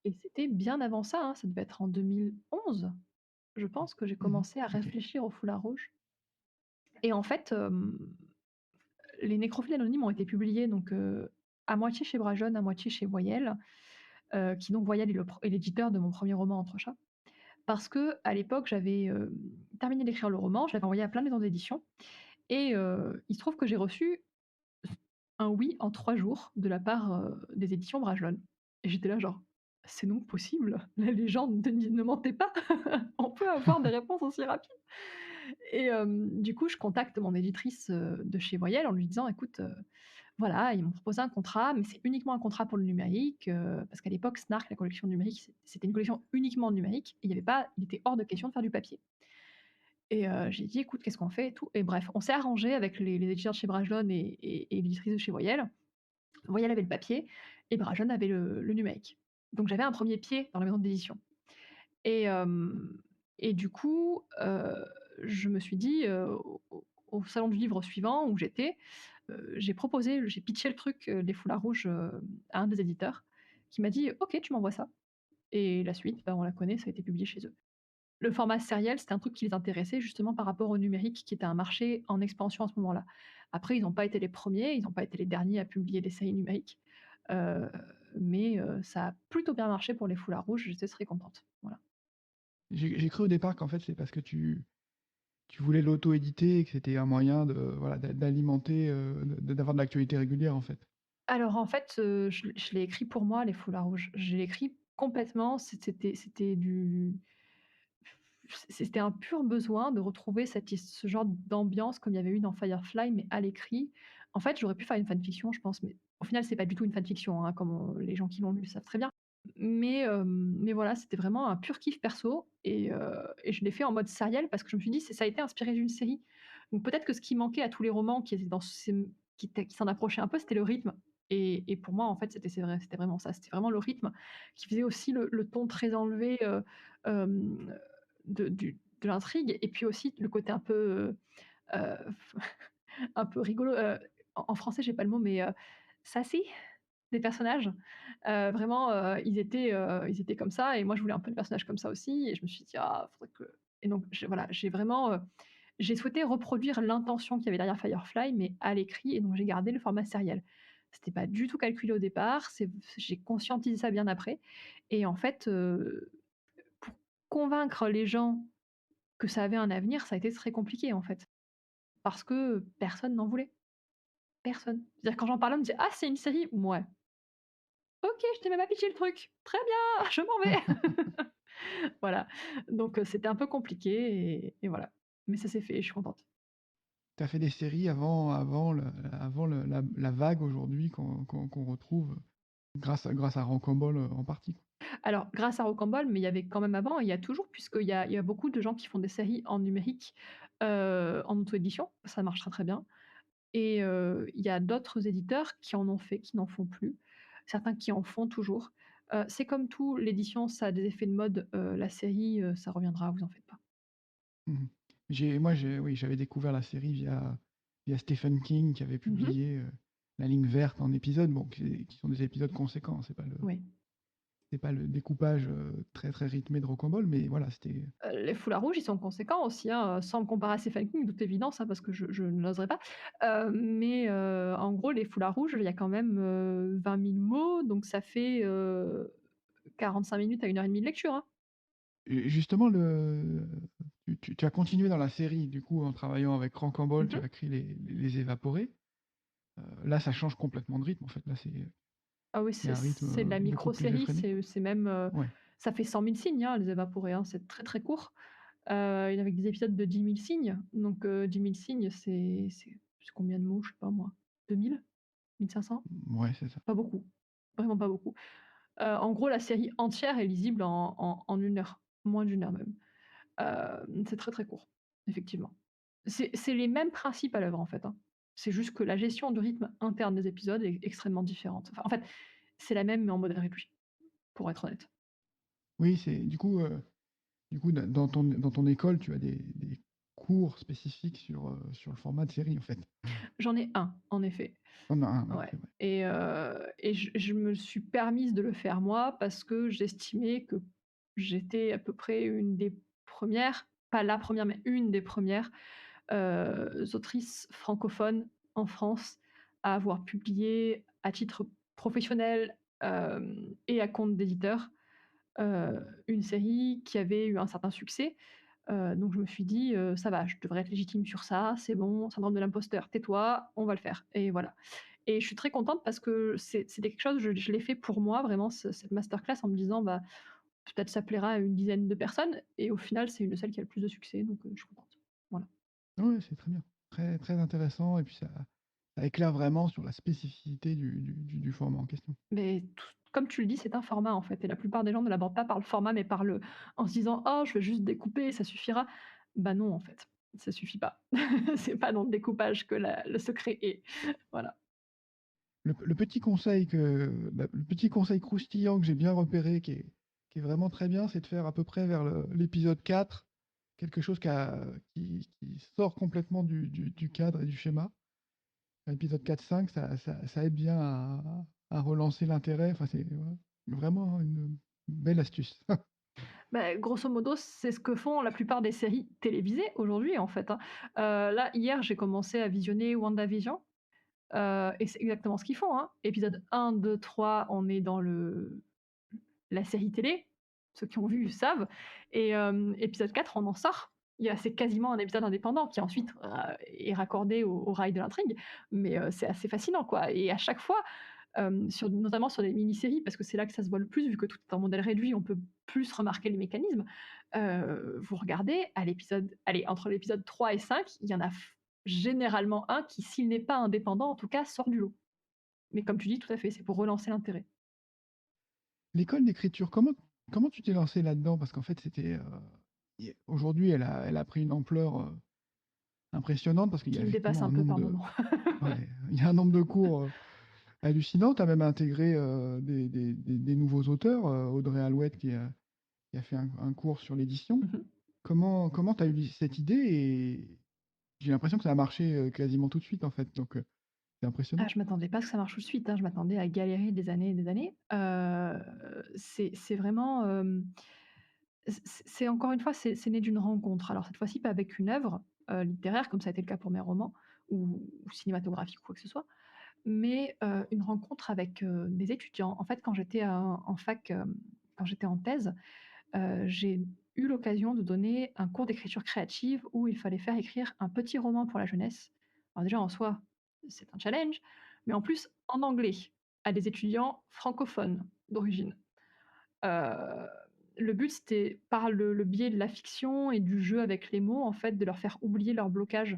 et c'était bien avant ça, hein, ça devait être en 2011. je pense que j'ai Mmh. commencé à OK. réfléchir au foulard rouge et en fait, les nécrophiles anonymes ont été publiés donc, à moitié chez Bragelonne, à moitié chez Voyelle, qui donc Voyelle est l'éditeur de mon premier roman Entrechats. Parce qu'à l'époque, j'avais, terminé d'écrire le roman, je l'avais envoyé à plein de maisons d'édition et il se trouve que j'ai reçu un oui en 3 jours de la part, des éditions Bragelonne et j'étais là genre: «C'est donc possible? Là, les gens ne mentaient pas? On peut avoir des réponses aussi rapides?» et du coup, je contacte mon éditrice, de chez Voyelle en lui disant: «Écoute, voilà, ils m'ont proposé un contrat, mais c'est uniquement un contrat pour le numérique», parce qu'à l'époque, Snark, la collection numérique, c'était une collection uniquement numérique et il était hors de question de faire du papier. Et j'ai dit: «Écoute, qu'est-ce qu'on fait?» et tout et bref, on s'est arrangé avec les éditeurs de chez Brajlon et l'éditrice de chez Voyelle. Voyelle avait le papier et Brajlon avait le numérique. Donc j'avais un premier pied dans la maison d'édition et et du coup, je me suis dit, au salon du livre suivant où j'étais, j'ai pitché le truc, les foulards rouges, à un des éditeurs qui m'a dit: «OK, tu m'envoies ça» et la suite, bah, on la connaît, ça a été publié chez eux. Le format sériel, c'était un truc qui les intéressait justement par rapport au numérique qui était un marché en expansion à ce moment-là. Après, ils n'ont pas été les premiers, ils n'ont pas été les derniers à publier des séries numériques, heu, mais ça a plutôt bien marché pour les foulards rouges, j'étais très contente. Voilà. J'ai cru au départ qu'en fait, c'est parce que tu voulais l'auto-éditer et que c'était un moyen de, voilà, d'alimenter, d'avoir de l'actualité régulière, en fait. Alors en fait, je l'ai écrit pour moi, les foulards rouges. Je l'ai écrit complètement, c'était un pur besoin de retrouver ce genre d'ambiance comme il y avait eu dans Firefly, mais à l'écrit. En fait, j'aurais pu faire une fanfiction, je pense, mais au final, c'est pas du tout une fanfiction, hein, comme les gens qui l'ont lu savent très bien. Mais voilà, c'était vraiment un pur kiff perso et je l'ai fait en mode sériel parce que je me suis dit: Ça a été inspiré d'une série». Donc peut-être que ce qui manquait à tous les romans qui étaient qui s'en approchaient un peu, c'était le rythme et pour moi, en fait, c'est vrai, c'était vraiment ça. C'était vraiment le rythme qui faisait aussi le ton très enlevé, hem de l'intrigue et puis aussi le côté un peu, heu, un peu rigolo, en français j'ai pas le mot mais, sassy des personnages. Vraiment, ils étaient comme ça et moi je voulais un peu de personnages comme ça aussi et je me suis dit: «Ah faudrait que» et donc j'ai vraiment, j'ai souhaité reproduire l'intention qu'il y avait derrière Firefly mais à l'écrit et donc j'ai gardé le format sériel. C'était pas du tout calculé au départ, j'ai conscientisé ça bien après et en fait, pour convaincre les gens que ça avait un avenir, ça a été très compliqué, en fait. Parce que personne n'en voulait. Personne. C'est-à-dire quand j'en parlais, on me disait: «Ah, c'est une série?» «Mouais». «OK, je t'ai même pas pitché le truc. Très bien, je m'en vais». Voilà. Donc c'était un peu compliqué et voilà. Mais ça s'est fait, je suis contente. Tu as fait des séries avant la vague aujourd'hui qu'on retrouve grâce à Rocambole, en partie, quoi. Alors grâce à Rocambole, mais il y avait quand même avant et il y a toujours puisqu'il y a beaucoup de gens qui font des séries en numérique, en auto-édition. Ça marche très, très bien et il y a d'autres éditeurs qui en ont fait, qui n'en font plus. Certains qui en font toujours. C'est comme tout, l'édition, ça a des effets de mode, la série, ça reviendra, vous en faites pas. Mmh. Oui, j'avais découvert la série via Stephen King qui avait Mmh mh. publié, La Ligne verte en épisodes, bon, qui sont des épisodes conséquents, Oui. c'est pas le découpage, très, très rythmé de Rocambole, mais voilà, c'était Les foulards rouges, ils sont conséquents aussi, hein, sans me comparer à Stephen King, de toute évidence, hein, parce que je n'oserais pas. Mais en gros, les foulards rouges, il y a quand même, 20 000 mots, donc ça fait, 45 minutes à 1 heure et demie de lecture, hein. et justement tu as continué dans la série, du coup, en travaillant avec Rocambole, Mmh tu mh. as écrit Les Évaporés. Là, ça change complètement de rythme, en fait. Là, Ah oui, il y a un rythme, c'est de la beaucoup plus micro-série, effréné. c'est même, Ouais. ça fait 100 000 signes, hein, Les Évaporés, hein, c'est très, très court. Il y avait des épisodes de 10 000 signes, donc 10 000 signes, c'est combien de mots? Je sais pas moi, 2 000? 1 500? Ouais, c'est ça. Pas beaucoup, vraiment pas beaucoup. En gros, la série entière est lisible en 1 heure, moins d'1 heure même. C'est très, très court, effectivement. C'est les mêmes principes à l'œuvre, en fait, hein. C'est juste que la gestion du rythme interne des épisodes est extrêmement différente. Enfin, en fait, c'est la même, mais en mode réduit, pour être honnête. Oui, c'est du coup, dans ton école, tu as des cours spécifiques sur le format de série, en fait? J'en ai un, en effet. Tu en as un, ouais, Ouais c'est vrai. et je me suis permise de le faire moi parce que j'estimais que j'étais à peu près une des premières, pas la première, mais une des premières autrices francophones en France à avoir publié à titre professionnel, et à compte d'éditeur, une série qui avait eu un certain succès. Donc je me suis dit: «Ça va, je devrais être légitime sur ça, c'est bon, syndrome de l'imposteur, tais-toi, on va le faire» et voilà. Et je suis très contente parce que c'était quelque chose, je l'ai fait pour moi vraiment cette masterclass en me disant: «Bah, peut-être ça plaira à une dizaine de personnes» et au final, c'est une de celles qui a le plus de succès donc je suis contente. Voilà. Ouais, c'est très bien. Très, très intéressant et puis ça éclaire vraiment sur la spécificité du format en question. Mais tout comme tu le dis, c'est un format, en fait et la plupart des gens ne l'abordent pas par le format, mais par le en se disant: «Oh, je vais juste découper, ça suffira». Bah non, en fait, ça suffit pas. C'est pas dans le découpage que la le secret est. Voilà. Le petit conseil le petit conseil croustillant que j'ai bien repéré, qui est vraiment très bien, c'est de faire à peu près vers l'épisode 4 quelque chose qui sort complètement du cadre et du schéma. L'épisode 4-5, ça aide bien à relancer l'intérêt. Enfin, c'est ouais, vraiment une belle astuce. Bah, grosso modo, c'est ce que font la plupart des séries télévisées aujourd'hui, en fait, hein. Là, hier, j'ai commencé à visionner WandaVision, et c'est exactement ce qu'ils font, hein. Épisode 1, 2, 3, on est dans la série télé, ceux qui ont vu savent et épisode 4, on en sort. C'est quasiment un épisode indépendant qui ensuite, est raccordé au rail de l'intrigue, mais c'est assez fascinant, quoi et à chaque fois, notamment sur des mini-séries, parce que c'est là que ça se voit le plus, vu que tout est en modèle réduit, on peut plus remarquer les mécanismes. Vous regardez à l'épisode allez, entre l'épisode 3 et 5, il y en a généralement un qui, s'il n'est pas indépendant, en tout cas, sort du lot. Mais comme tu dis, tout à fait, c'est pour relancer l'intérêt. L'école d'écriture, comment tu t'es lancé là-dedans? Parce qu'en fait, aujourd'hui, elle a pris une ampleur, impressionnante parce qu'il y a Qui me dépasse effectivement un un peu nombre par de moment. ouais, il y a un nombre de cours, hallucinant. Tu as même intégré, des nouveaux auteurs, Audrey Alouette qui a fait un cours sur l'édition. Mmh. Comment tu as eu cette idée? Et j'ai l'impression que ça a marché, quasiment tout de suite, en fait, donc c'est Ah, impressionnant. je m'attendais pas à ce que ça marche tout de suite, hein. Je m'attendais à galérer des années et des années. C'est vraiment, c'est encore une fois, c'est né d'une rencontre. Alors cette fois-ci, pas avec une œuvre, littéraire comme ça a été le cas pour mes romans ou cinématographiques ou quoi que ce soit, mais une rencontre avec, des étudiants. En fait, quand j'étais en fac, quand j'étais en thèse, j'ai eu l'occasion de donner un cours d'écriture créative où il fallait faire écrire un petit roman pour la jeunesse. Alors déjà en soi, c'est un challenge, mais en plus en anglais, à des étudiants francophones d'origine. Heu, le but c'était par le biais de la fiction et du jeu avec les mots, en fait, de leur faire oublier leur blocage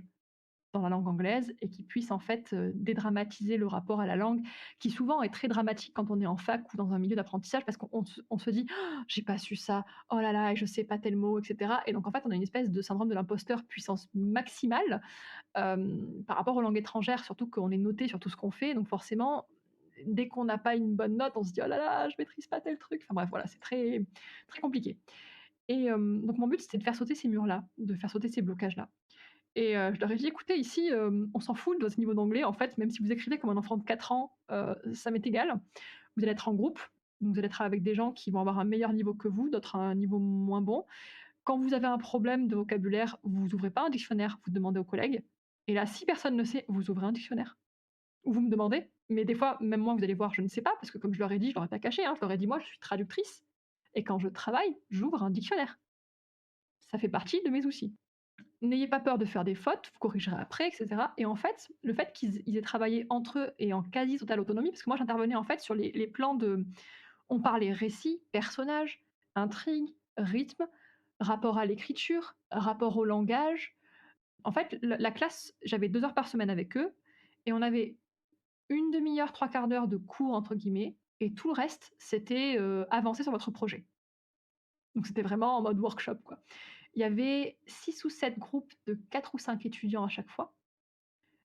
dans la langue anglaise et qui puisse en fait, dédramatiser le rapport à la langue, qui souvent est très dramatique quand on est en fac ou dans un milieu d'apprentissage parce qu'on se dit: «Oh, «J'ai pas su ça, oh là là et je sais pas tel mot» et cetera et donc en fait, on a une espèce de syndrome de l'imposteur puissance maximale, par rapport aux langues étrangères, surtout qu'on est noté sur tout ce qu'on fait, donc forcément, dès qu'on n'a pas une bonne note, on se dit: «Oh là là, je maîtrise pas tel truc». Enfin bref, voilà, c'est très, très compliqué et donc mon but, c'était de faire sauter ces murs-là, de faire sauter ces blocages-là. Et je leur ai dit: «Écoutez, ici, on s'en fout de votre niveau d'anglais, en fait, même si vous écrivez comme un enfant de 4 ans, ça m'est égal. Vous allez être en groupe, donc vous allez être avec des gens qui vont avoir un meilleur niveau que vous, d'autres un niveau moins bon. Quand vous avez un problème de vocabulaire, vous ouvrez pas un dictionnaire, vous demandez aux collègues et là, si personne ne sait, vous ouvrez un dictionnaire ou vous me demandez, mais des fois, même moi, vous allez voir, je ne sais pas parce que comme je leur ai dit, je leur ai pas caché, hein, je leur ai dit: «Moi, je suis traductrice et quand je travaille, j'ouvre un dictionnaire. Ça fait partie de mes outils». N'ayez pas peur de faire des fautes, vous corrigerez après, et cetera. Et en fait, le fait qu'ils aient travaillé entre eux et en quasi totale autonomie, parce que moi j'intervenais en fait sur les plans de, on parlait récit, personnage, intrigue, rythme, rapport à l'écriture, rapport au langage. En fait, la classe, j'avais 2 heures par semaine avec eux et on avait une demi-heure, trois quarts d'heure de «cours» entre guillemets et tout le reste, c'était, avancer sur votre projet. Donc c'était vraiment en mode workshop, quoi. Il y avait 6 ou 7 groupes de 4 ou 5 étudiants à chaque fois.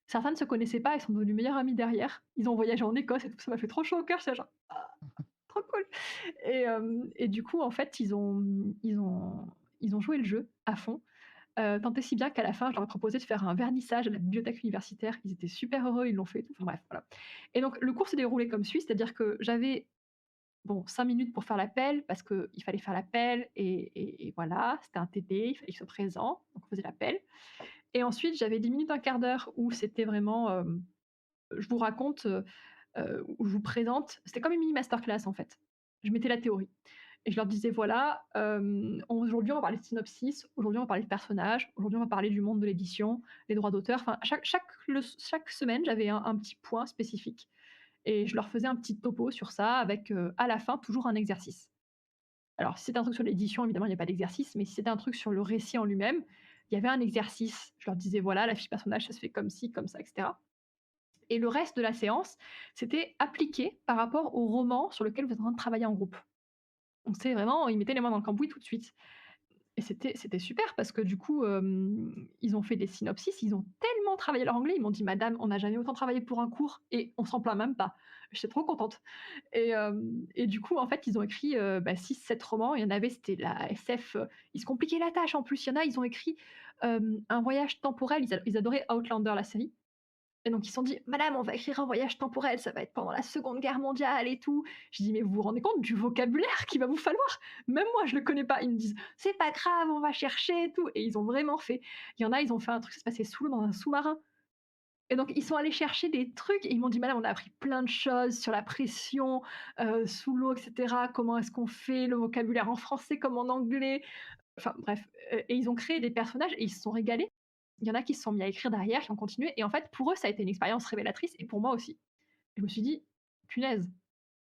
Certains ne se connaissaient pas, ils sont devenus meilleurs amis derrière. Ils ont voyagé en Écosse et tout, ça m'a fait trop chaud au cœur, j'étais genre: «Ah, trop cool» et du coup, en fait, ils ont joué le jeu à fond, tant et si bien qu'à la fin, je leur ai proposé de faire un vernissage à la bibliothèque universitaire. Ils étaient super heureux, ils l'ont fait et tout, enfin bref, voilà et donc le cours s'est déroulé comme suit, c'est-à-dire que j'avais Bon, 5 minutes pour faire l'appel parce qu'il fallait faire l'appel et voilà, c'était un TD, il fallait qu'il soit présent, donc on faisait l'appel et ensuite j'avais 10 minutes, un quart d'heure où c'était vraiment, je vous raconte, où je vous présente c'était comme une mini masterclass en fait. Je mettais la théorie et je leur disais: «Voilà, aujourd'hui on va parler de synopsis, aujourd'hui on va parler de personnages, aujourd'hui on va parler du monde de l'édition, les droits d'auteur». Enfin chaque semaine j'avais un petit point spécifique et je leur faisais un petit topo sur ça avec, à la fin toujours un exercice. Alors si c'était un truc sur l'édition, évidemment il y a pas d'exercice, mais si c'était un truc sur le récit en lui-même, il y avait un exercice. Je leur disais: «Voilà, la fiche personnage ça se fait comme ci, comme ça et cetera» et le reste de la séance, c'était appliqué par rapport au roman sur lequel vous êtes en train de travailler en groupe. Donc c'est vraiment ils mettaient les mains dans le cambouis tout de suite. Et c'était super parce que du coup, ils ont fait des synopsis, ils ont tellement travaillé leur anglais, ils m'ont dit: «Madame, on n'a jamais autant travaillé pour un cours et on s'en plaint même pas». J'étais trop contente et du coup, en fait, ils ont écrit, 6-7 romans. Il y en avait, c'était la SF, ils se compliquaient la tâche en plus. Il y en a, ils ont écrit, un voyage temporel. Ils adoraient Outlander, la série et donc ils se sont dit: «Madame, on va écrire un voyage temporel, ça va être pendant la Seconde Guerre mondiale et tout». Je dis: «Mais vous vous rendez compte du vocabulaire qu'il va vous falloir? Même moi, je le connais pas». Ils me disent: «C'est pas grave, on va chercher et tout» et ils ont vraiment fait. Il y en a, ils ont fait un truc, ça se passait sous l'eau dans un sous-marin et donc ils sont allés chercher des trucs et ils m'ont dit: «Madame, on a appris plein de choses sur la pression, sous l'eau et cetera. Comment est-ce qu'on fait le vocabulaire en français comme en anglais?» Enfin bref, et ils ont créé des personnages et ils se sont régalés. Il y en a qui se sont mis à écrire derrière, qui ont continué et en fait, pour eux, ça a été une expérience révélatrice et pour moi aussi. Je me suis dit: «Punaise,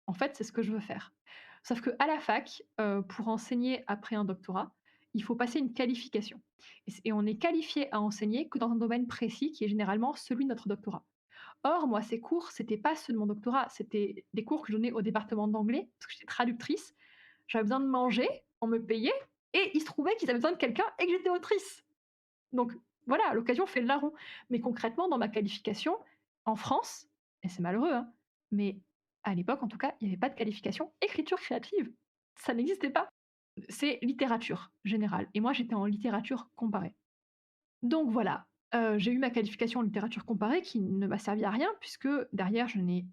en fait, c'est ce que je veux faire». Sauf qu'à la fac, pour enseigner après un doctorat, il faut passer une qualification et on est qualifié à enseigner que dans un domaine précis qui est généralement celui de notre doctorat. Or, moi, ces cours, c'était pas ceux de mon doctorat, c'était des cours que je donnais au département d'anglais parce que j'étais traductrice. J'avais besoin de manger, on me payait et il se trouvait qu'ils avaient besoin de quelqu'un et que j'étais autrice. Donc voilà, l'occasion fait le larron. Mais concrètement, dans ma qualification, en France, et c'est malheureux, hein, mais à l'époque en tout cas, il n'y avait pas de qualification écriture créative. Ça n'existait pas. C'est littérature générale. Et moi, j'étais en littérature comparée. Donc voilà, j'ai eu ma qualification en littérature comparée qui ne m'a servi à rien puisque derrière je n'ai,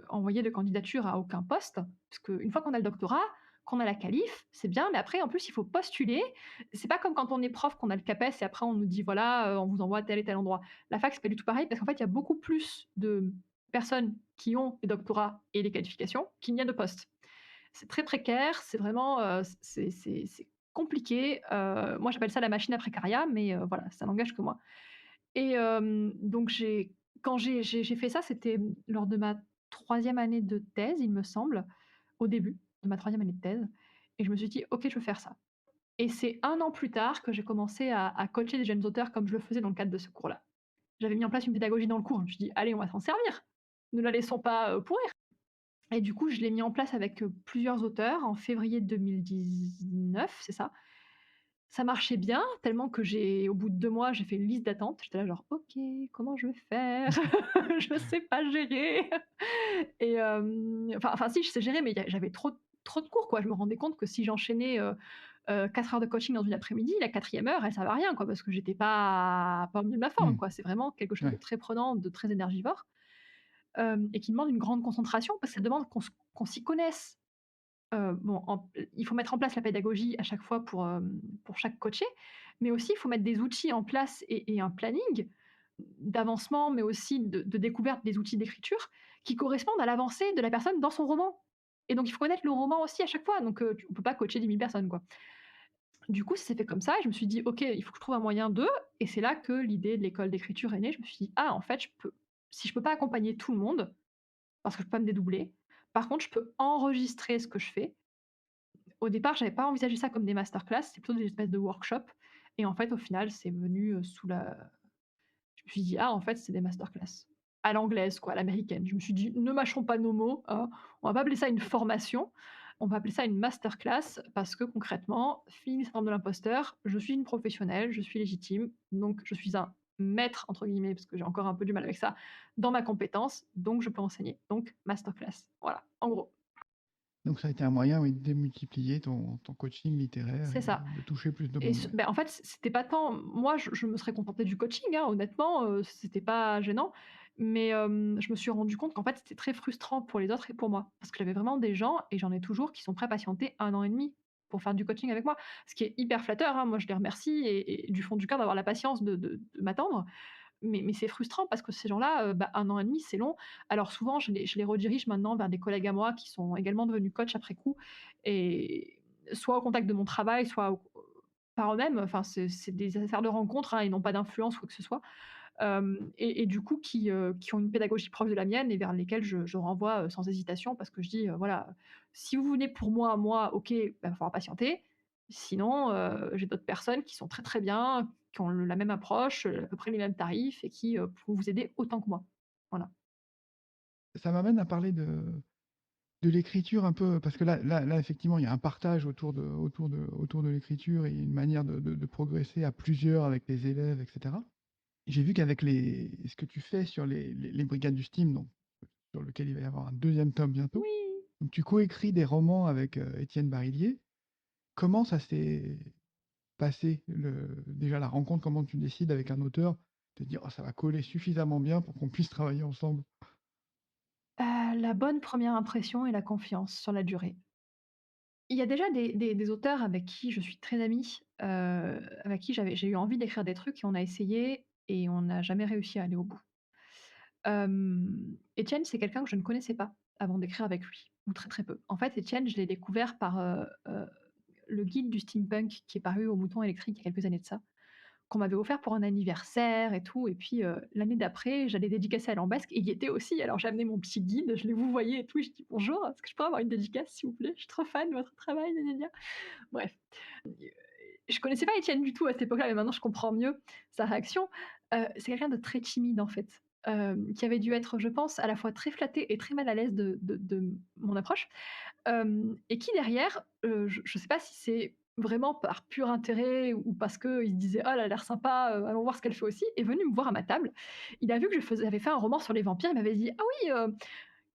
envoyé de candidature à aucun poste. Parce qu'une fois qu'on a le doctorat, qu'on a la qualif, c'est bien, mais après en plus il faut postuler. C'est pas comme quand on est prof qu'on a le CAPES et après on nous dit: «Voilà, on vous envoie à tel et tel endroit». La fac, c'est pas du tout pareil parce qu'en fait, il y a beaucoup plus de personnes qui ont des doctorats et des qualifications qu'il n'y a de postes. C'est très précaire, c'est vraiment, c'est compliqué. Moi j'appelle ça la machine à précariat, mais voilà, ça n'engage que moi. Et donc quand j'ai fait ça, c'était lors de ma troisième année de thèse, il me semble, au début de ma troisième année de thèse et je me suis dit: «OK, je veux faire ça» et c'est 1 an plus tard que j'ai commencé à coacher des jeunes auteurs comme je le faisais dans le cadre de ce cours-là. J'avais mis en place une pédagogie dans le cours. Je me suis dit: «Allez, on va s'en servir. Ne la laissons pas, pourrir». Et du coup, je l'ai mis en place avec, plusieurs auteurs en février 2019, c'est ça. Ça marchait bien, tellement que au bout de 2 mois, j'ai fait une liste d'attente. J'étais là genre: «OK, comment je vais faire? Je sais pas gérer» et enfin si, je sais gérer, mais j'avais trop de cours, quoi. Je me rendais compte que si j'enchaînais, 4 heures de coaching dans une après-midi, la 4e heure, elle servait à rien, quoi, parce que j'étais pas au mieux de ma forme, Mmh. quoi. C'est vraiment quelque chose de Ouais. très prenant, de très énergivore, et qui demande une grande concentration parce que ça demande qu'on s'y connaisse. Bon, il faut mettre en place la pédagogie à chaque fois pour chaque coaché, mais aussi il faut mettre des outils en place et un planning d'avancement, mais aussi de découverte des outils d'écriture qui correspondent à l'avancée de la personne dans son roman et donc il faut connaître le roman aussi à chaque fois, donc on peut pas coacher 10 000 personnes, quoi. Du coup, ça s'est fait comme ça et je me suis dit: «OK, il faut que je trouve un moyen de» et c'est là que l'idée de l'école d'écriture est née. Je me suis dit: «Ah, en fait, si je peux pas accompagner tout le monde, parce que je peux pas me dédoubler, par contre, je peux enregistrer ce que je fais». Au départ, j'avais pas envisagé ça comme des masterclass, c'est plutôt des espèces de workshops et en fait, au final, c'est venu, sous la je me suis dit: «Ah, en fait, c'est des masterclass». À l'anglaise, quoi, à l'américaine. Je me suis dit: «Ne mâchons pas nos mots, hein, on va pas appeler ça une formation, on va appeler ça une masterclass» parce que concrètement, fini le syndrome de l'imposteur, je suis une professionnelle, je suis légitime, donc je suis un «maître» entre guillemets, parce que j'ai encore un peu du mal avec ça, dans ma compétence, donc je peux enseigner. Donc masterclass. Voilà, en gros, Donc ça a été un moyen, oui, de démultiplier ton coaching littéraire c'est et ça. de toucher plus de Et monde, ouais. en fait, c'était pas tant moi, je me serais contentée du coaching, hein, honnêtement, c'était pas gênant. Mais je me suis rendu compte qu'en fait, c'était très frustrant pour les autres et pour moi. Parce que j'avais vraiment des gens, et j'en ai toujours, qui sont prêts à patienter 1 an et demi pour faire du coaching avec moi. Ce qui est hyper flatteur, hein. Moi, je les remercie et du fond du cœur d'avoir la patience de m'attendre. Mais c'est frustrant parce que ces gens-là, 1 an et demi, c'est long. Alors souvent, je les redirige maintenant vers des collègues à moi qui sont également devenus coachs après coup, et soit au contact de mon travail, soit par eux-mêmes. Enfin, c'est des affaires de rencontres, hein, ils n'ont pas d'influence ou quoi que ce soit. Et du coup qui ont une pédagogie proche de la mienne et vers lesquels je renvoie, sans hésitation, parce que je dis, voilà: «Si vous venez pour moi, OK, bah, il va falloir patienter. Sinon, j'ai d'autres personnes qui sont très, très bien, qui ont la même approche, à peu près les mêmes tarifs et qui, pourront vous aider autant que moi». Voilà. Ça m'amène à parler de l'écriture un peu, parce que là, effectivement, il y a un partage autour de l'écriture et une manière de progresser à plusieurs avec les élèves, et cetera. J'ai vu qu'avec ce que tu fais sur les brigades du STEAM, donc sur lequel il va y avoir un deuxième tome bientôt, Oui! donc tu coécris des romans avec, Étienne Barillier. Comment ça s'est passé, déjà la rencontre? Comment tu décides avec un auteur de dire: «Oh, ça va coller suffisamment bien pour qu'on puisse travailler ensemble»? La bonne première impression et la confiance sur la durée. Il y a déjà des auteurs avec qui je suis très amie, avec qui j'ai eu envie d'écrire des trucs, et on a essayé et on n'a jamais réussi à aller au bout. Étienne, c'est quelqu'un que je ne connaissais pas avant d'écrire avec lui, ou très, très peu. En fait, Étienne, je l'ai découvert par, le guide du steampunk qui est paru au Mouton électrique il y a quelques années de ça, qu'on m'avait offert pour un anniversaire et tout. Et puis, l'année d'après, j'allais dédicacer à Lambesc et il y était aussi. Alors j'ai amené mon petit guide, je l'ai vouvoyé et tout, et je dis: «Bonjour, est-ce que je pourrais avoir une dédicace s'il vous plaît? Je suis trop fan de votre travail, gna gna gna». Bref, je connaissais pas Étienne du tout à cette époque-là, mais maintenant je comprends mieux sa réaction. C'est quelqu'un de très timide en fait, qui avait dû être, je pense, à la fois très flatté et très mal à l'aise de mon approche. Et qui derrière, je sais pas si c'est vraiment par pur intérêt ou parce qu'il se disait: «Oh, elle a l'air sympa, allons voir ce qu'elle fait aussi», est venu me voir à ma table. Il a vu que j'avais fait un roman sur les vampires, il m'avait dit: «Ah oui,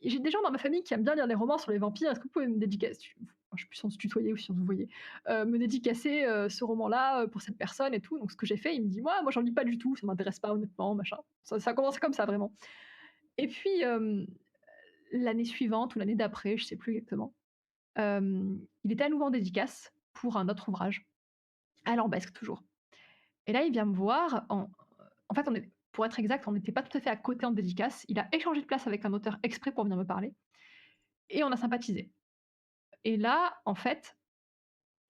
j'ai des gens dans ma famille qui aiment bien lire les romans sur les vampires, est-ce que vous pouvez me dédicacer?» Je sais plus si on se tutoyait ou si on se voyait. Me dédicacer, ce roman-là, pour cette personne et tout. Donc ce que j'ai fait, il me dit: «Moi, j'en lis pas du tout, ça m'intéresse pas honnêtement, machin». Ça a commencé comme ça vraiment. Et puis, l'année suivante ou l'année d'après, je sais plus exactement, il était à nouveau en dédicace pour un autre ouvrage, à Lambesc toujours. Et là, il vient me voir en fait, pour être exact, on n'était pas tout à fait à côté en dédicace. Il a échangé de place avec un auteur exprès pour venir me parler et on a sympathisé. Et là, en fait,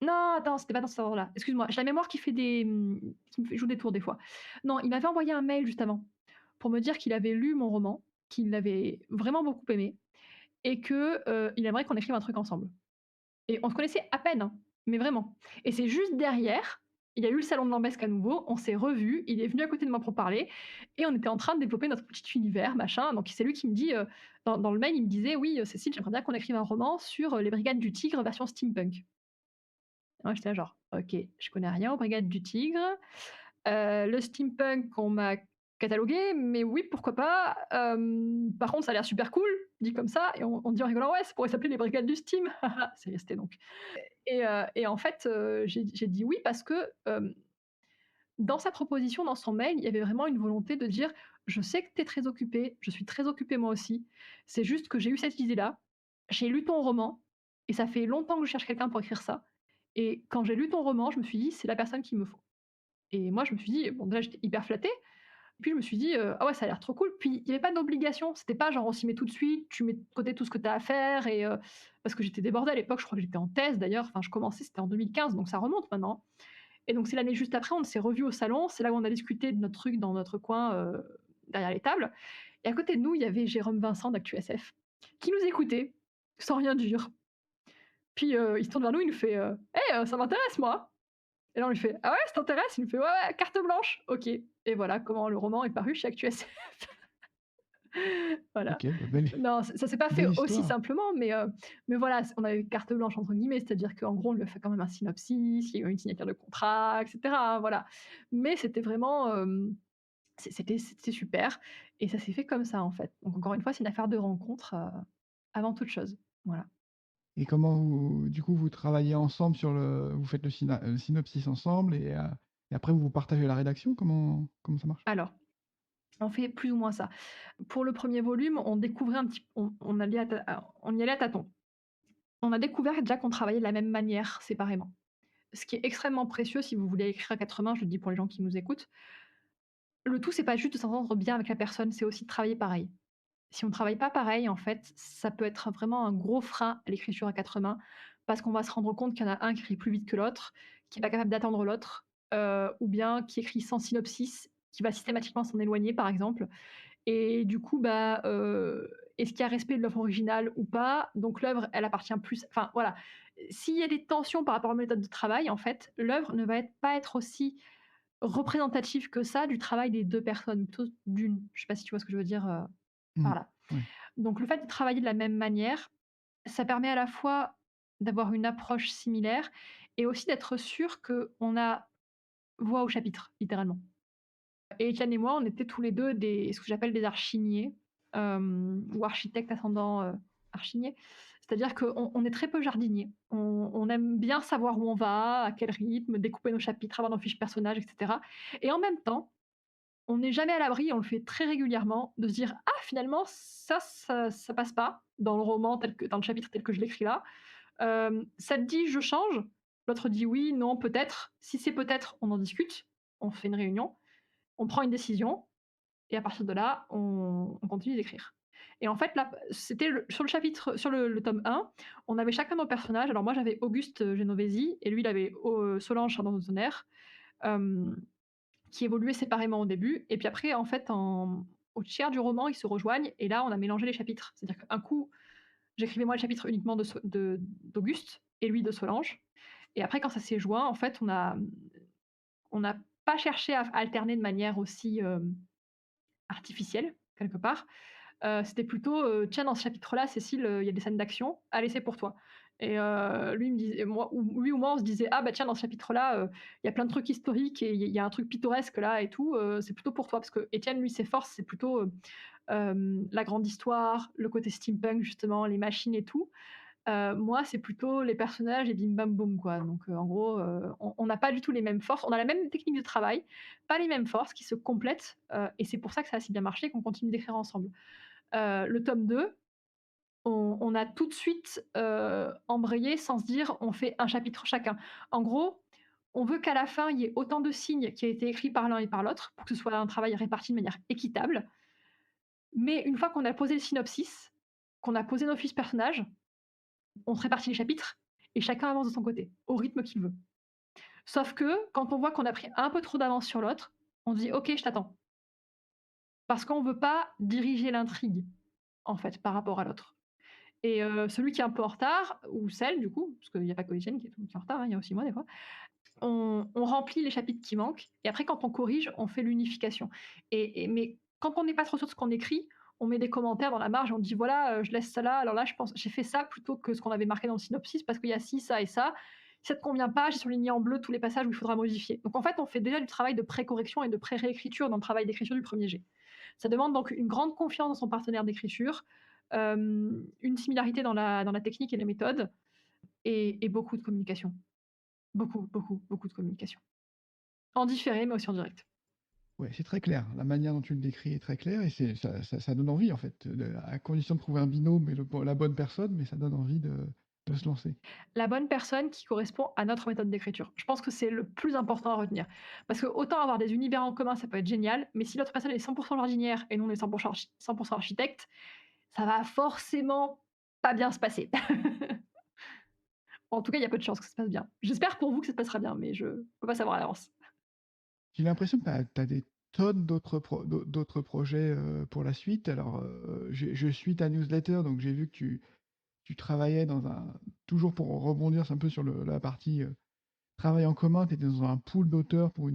non, attends, c'était pas dans cet ordre-là. Excuse-moi, j'ai la mémoire qui me joue des tours des fois. Non, il m'avait envoyé un mail juste avant pour me dire qu'il avait lu mon roman, qu'il l'avait vraiment beaucoup aimé et que, il aimerait qu'on écrive un truc ensemble. Et on se connaissait à peine, hein, mais vraiment. Et c'est juste derrière, il y a eu le salon de Lambesc à nouveau, on s'est revus, il est venu à côté de moi pour parler et on était en train de développer notre petit univers, machin. Donc c'est lui qui me dit, dans le mail, il me disait: «Oui, Cécile, j'aimerais bien qu'on écrive un roman sur, les Brigades du Tigre version steampunk». Moi, j'étais là genre: «OK, je connais rien aux Brigades du Tigre, le steampunk, on m'a catalogué, mais oui, pourquoi pas. Par contre, ça a l'air super cool, dit comme ça, et on dit en rigolant: "Ouais, ça pourrait s'appeler les Brigades du Steam". C'est resté donc. Et en fait, j'ai dit oui parce que, dans sa proposition, dans son mail, il y avait vraiment une volonté de dire: «Je sais que tu es très occupé, je suis très occupée moi aussi. C'est juste que j'ai eu cette idée-là, j'ai lu ton roman et ça fait longtemps que je cherche quelqu'un pour écrire ça, et quand j'ai lu ton roman, je me suis dit: "C'est la personne qu'il me faut"». Et moi, je me suis dit, bon, déjà, j'étais hyper flattée. Puis je me suis dit, «Ah ouais, ça a l'air trop cool». Puis il y avait pas d'obligation, c'était pas genre on s'y met tout de suite, tu mets de côté tout ce que tu as à faire, parce que j'étais débordée à l'époque, je crois que j'étais en thèse d'ailleurs, enfin je commençais, c'était en 2015, donc ça remonte maintenant. Et donc c'est l'année juste après, on s'est revus au salon, c'est là où on a discuté de notre truc dans notre coin, derrière les tables. Et à côté de nous, il y avait Jérôme Vincent d'ActuSF qui nous écoutait sans rien dire. Puis, il se tourne vers nous, il nous fait, «Hey, ça m'intéresse moi!» Et là on lui fait: «Ah ouais, ça t'intéresse?» Il nous fait: «Ouais, ouais, carte blanche, OK». Et voilà comment le roman est paru chez ActuSF. Voilà. OK, bah, belle Non, ça s'est pas fait belle aussi histoire. simplement, mais voilà, on avait «carte blanche» entre guillemets, c'est-à-dire qu'en gros, on lui a fait quand même un synopsis, il y a eu une signature de contrat, et cetera, hein, voilà. Mais c'était vraiment, c'était super et ça s'est fait comme ça, en fait. Donc encore une fois, c'est une affaire de rencontre, avant toute chose. Voilà. Et comment du coup, vous travaillez ensemble vous faites le synopsis ensemble et après vous partagez la rédaction? Comment ça marche? Alors On fait plus ou moins ça. Pour le premier volume, on découvrait un petit on allait on y allait à tâtons. On a découvert déjà qu'on travaillait de la même manière séparément. Ce qui est extrêmement précieux si vous voulez écrire à 4 mains, je le dis pour les gens qui nous écoutent. Le tout, c'est pas juste de s'entendre bien avec la personne, c'est aussi de travailler pareil. Si on travaille pas pareil, en fait, ça peut être vraiment un gros frein à l'écriture à 4 mains, parce qu'on va se rendre compte qu'il y en a un qui écrit plus vite que l'autre, qui est pas capable d'attendre l'autre, ou bien qui écrit sans synopsis, qui va systématiquement s'en éloigner, par exemple. Et du coup, bah, est-ce qu'il y a respect de l'œuvre originale ou pas? Donc l'œuvre, elle appartient plus enfin voilà. S'il y a des tensions par rapport aux méthodes de travail, en fait, l'œuvre ne va pas être aussi représentative que ça du travail des 2 personnes, plutôt d'une. Je sais pas si tu vois ce que je veux dire, Mmh. par là. Ouais. Donc le fait de travailler de la même manière, ça permet à la fois d'avoir une approche similaire et aussi d'être sûr qu'on a voix au chapitre, littéralement. Et Étienne et moi, on était tous les 2 des ce que j'appelle des archiniers, ou architectes ascendant, archinier. C'est-à-dire qu'on est très peu jardiniers. On aime bien savoir où on va, à quel rythme, découper nos chapitres, avoir nos fiches personnages et cetera et en même temps, on n'est jamais à l'abri, on le fait très régulièrement, de se dire: «Ah finalement ça passe pas dans le roman tel que dans le chapitre tel que je l'écris là. Ça te dit je change?» L'autre dit: «Oui, non, peut-être». Si c'est peut-être, on en discute, on fait une réunion, on prend une décision et à partir de là, on continue d'écrire. Et en fait, là, c'était sur le chapitre, sur le tome 1, on avait chacun nos personnages. Alors moi, j'avais Auguste Genovesi et lui, il avait Solange Chardon-Tonnerre, euh, qui évoluaient séparément au début. Et puis après, en fait, au tiers du roman, ils se rejoignent et là, on a mélangé les chapitres. C'est-à-dire qu'un coup, j'écrivais moi le chapitre uniquement d'Auguste et lui de Solange. Et après, quand ça s'est joint, en fait, on n'a pas cherché à alterner de manière aussi artificielle, quelque part. C'était plutôt, «Tiens, dans ce chapitre-là, Cécile, il y a des scènes d'action. Allez, c'est pour toi» et lui me disait moi ou lui ou moi, on se disait: «Ah bah tiens, dans ce chapitre-là, il y a plein de trucs historiques et il y a un truc pittoresque là et tout, c'est plutôt pour toi». Parce qu'Étienne, lui, ses forces, c'est plutôt, la grande histoire, le côté steampunk justement, les machines et tout. Moi, c'est plutôt les personnages et bim bam boum, quoi. Donc en gros, on n'a pas du tout les mêmes forces. On a la même technique de travail, pas les mêmes forces qui se complètent, et c'est pour ça que ça a si bien marché qu'on continue d'écrire ensemble. Le tome 2, on a tout de suite, embrayé sans se dire: «On fait un chapitre chacun». En gros, on veut qu'à la fin, il y ait autant de signes qui aient été écrits par l'un et par l'autre pour que ce soit un travail réparti de manière équitable. Mais une fois qu'on a posé le synopsis, qu'on a posé nos fiches personnages, on se répartit les chapitres et chacun avance de son côté, au rythme qu'il veut. Sauf que quand on voit qu'on a pris un peu trop d'avance sur l'autre, on dit: «OK, je t'attends». Parce qu'on veut pas diriger l'intrigue, en fait, par rapport à l'autre. Et celui qui est un peu en retard, ou celle du coup, parce qu'il y a pas que Etienne qui est en retard, hein, il y a aussi moi des fois, on remplit les chapitres qui manquent et après quand on corrige, on fait l'unification. Mais quand on n'est pas trop sûr de ce qu'on écrit, on met des commentaires dans la marge, on dit: «Voilà, je laisse ça là, alors là je pense j'ai fait ça plutôt que ce qu'on avait marqué dans le synopsis parce qu'il y a ci, ça et ça. Si ça te convient pas, j'ai surligné en bleu tous les passages où il faudra modifier». Donc en fait, on fait déjà du travail de pré-correction et de pré-réécriture dans le travail d'écriture du premier jet. Ça demande donc une grande confiance dans son partenaire d'écriture, une similarité dans la technique et les méthodes et beaucoup de communication. Beaucoup, beaucoup, beaucoup de communication. En différé, mais aussi en direct. Ouais, c'est très clair. La manière dont tu le décris est très claire et ça donne envie, en fait, à condition de trouver un binôme et la bonne personne, mais ça donne envie de se lancer. La bonne personne qui correspond à notre méthode d'écriture. Je pense que c'est le plus important à retenir. Parce que autant avoir des univers en commun, ça peut être génial, mais si l'autre personne est 100% jardinière et nous on est 100% architecte, ça va forcément pas bien se passer. En tout cas, il y a peu de chances que ça se passe bien. J'espère pour vous que ça se passera bien, mais je peux pas savoir à l'avance. J'ai l'impression que tu as des tonnes d'autres projets, pour la suite. Alors, je suis ta newsletter, donc j'ai vu que tu travaillais toujours pour rebondir un peu sur la partie, travail en commun, tu étais dans un pool d'auteurs pour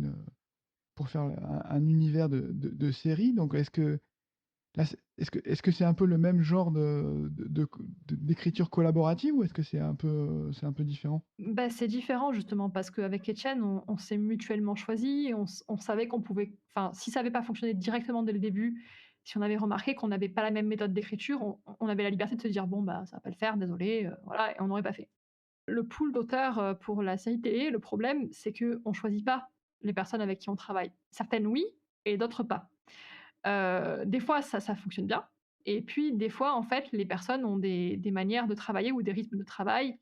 faire un univers de série. Donc est-ce que c'est un peu le même genre d'écriture collaborative ou est-ce que c'est un peu différent? Bah, c'est différent justement parce qu'avec Etienne, on s'est mutuellement choisis et on savait qu'on pouvait enfin, si ça avait pas fonctionné directement dès le début, si on avait remarqué qu'on n'avait pas la même méthode d'écriture, on avait la liberté de se dire: «Bon, bah, ça va pas le faire, désolé», voilà et on n'aurait pas fait. Le pool d'auteurs, pour la série télé, le problème, c'est qu'on choisit pas les personnes avec qui on travaille. Certaines oui et d'autres pas. Des fois, ça fonctionne bien et puis des fois, en fait, les personnes ont des manières de travailler ou des rythmes de travail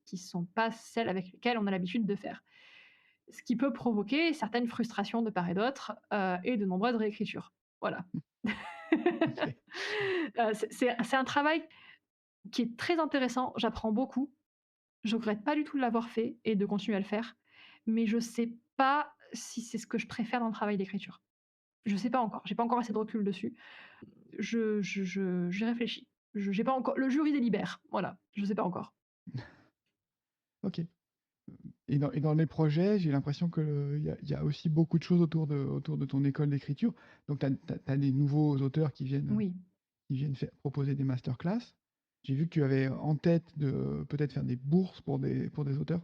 qui sont pas celles avec lesquelles on a l'habitude de faire. Ce qui peut provoquer certaines frustrations de part et d'autre, et de nombreuses réécritures. Voilà. OK. C'est un travail qui est très intéressant, j'apprends beaucoup. Je regrette pas du tout de l'avoir fait et de continuer à le faire, mais je sais pas si c'est ce que je préfère dans le travail d'écriture. Je sais pas encore, j'ai pas encore assez de recul dessus. J'y réfléchis. Je j'ai pas encore le jury délibère, voilà, je sais pas encore. OK. Et dans les projets, j'ai l'impression qu'il y a aussi beaucoup de choses autour de ton école d'écriture. Donc tu as des nouveaux auteurs Oui, qui viennent proposer des masterclass. J'ai vu que tu avais en tête de peut-être faire des bourses pour des auteurs.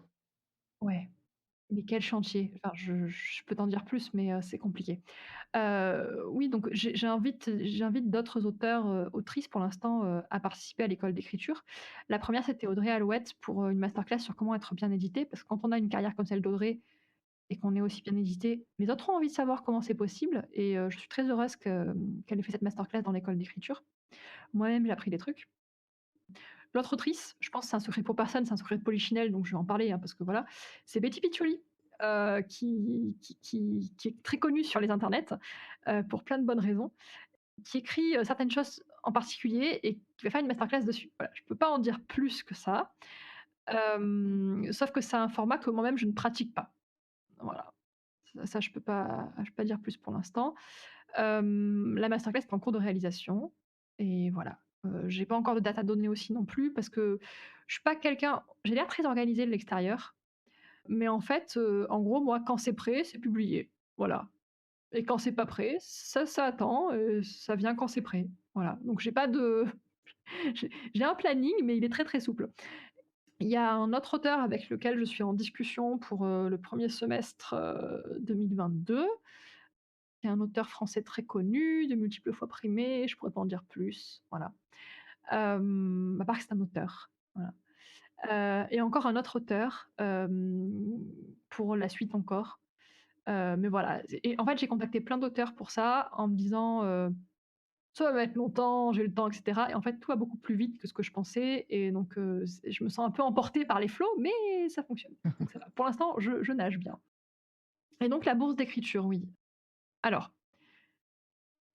ouais, mais quel chantier! Enfin, je peux t'en dire plus, mais c'est compliqué. Oui, donc j'invite d'autres auteurs, autrices pour l'instant, à participer à l'école d'écriture. La première, c'était Audrey Alouette pour, une masterclass sur comment être bien édité, parce que quand on a une carrière comme celle d'Audrey et qu'on est aussi bien édité, les autres ont envie de savoir comment c'est possible et je suis très heureuse qu'elle ait fait cette masterclass dans l'école d'écriture. Moi-même, j'ai appris des trucs. L'autre autrice, je pense que c'est un secret pour personne, c'est un secret de polichinelle, donc je vais en parler, hein, parce que voilà, c'est Betty Piccioli, qui est très connue sur les internets, pour plein de bonnes raisons, qui écrit, certaines choses en particulier et qui va faire une masterclass dessus. Voilà, je peux pas en dire plus que ça, sauf que c'est un format que moi-même je ne pratique pas. Voilà, ça je peux pas dire plus pour l'instant. La masterclass est en cours de réalisation et voilà. J'ai pas encore de date à donner aussi non plus parce que je suis pas quelqu'un j'ai l'air très organisée de l'extérieur, mais en fait, en gros, moi, quand c'est prêt, c'est publié. Voilà et quand c'est pas prêt, ça attend, ça vient quand c'est prêt. Voilà, donc j'ai pas de j'ai un planning, mais il est très, très souple. Il y a un autre auteur avec lequel je suis en discussion pour, le 1er semestre, 2022. C'est un auteur français très connu, de multiples fois primé, je pourrais pas en dire plus, voilà. À part que c'est un auteur, voilà. Et encore un autre auteur, pour la suite encore. Mais voilà, et en fait, j'ai contacté plein d'auteurs pour ça en me disant, «Ça va mettre longtemps, j'ai le temps» et cetera et en fait, tout va beaucoup plus vite que ce que je pensais et donc c'est je me sens un peu emportée par les flots, mais ça fonctionne, donc ça va. Pour l'instant, je nage bien et donc la bourse d'écriture, oui. Alors,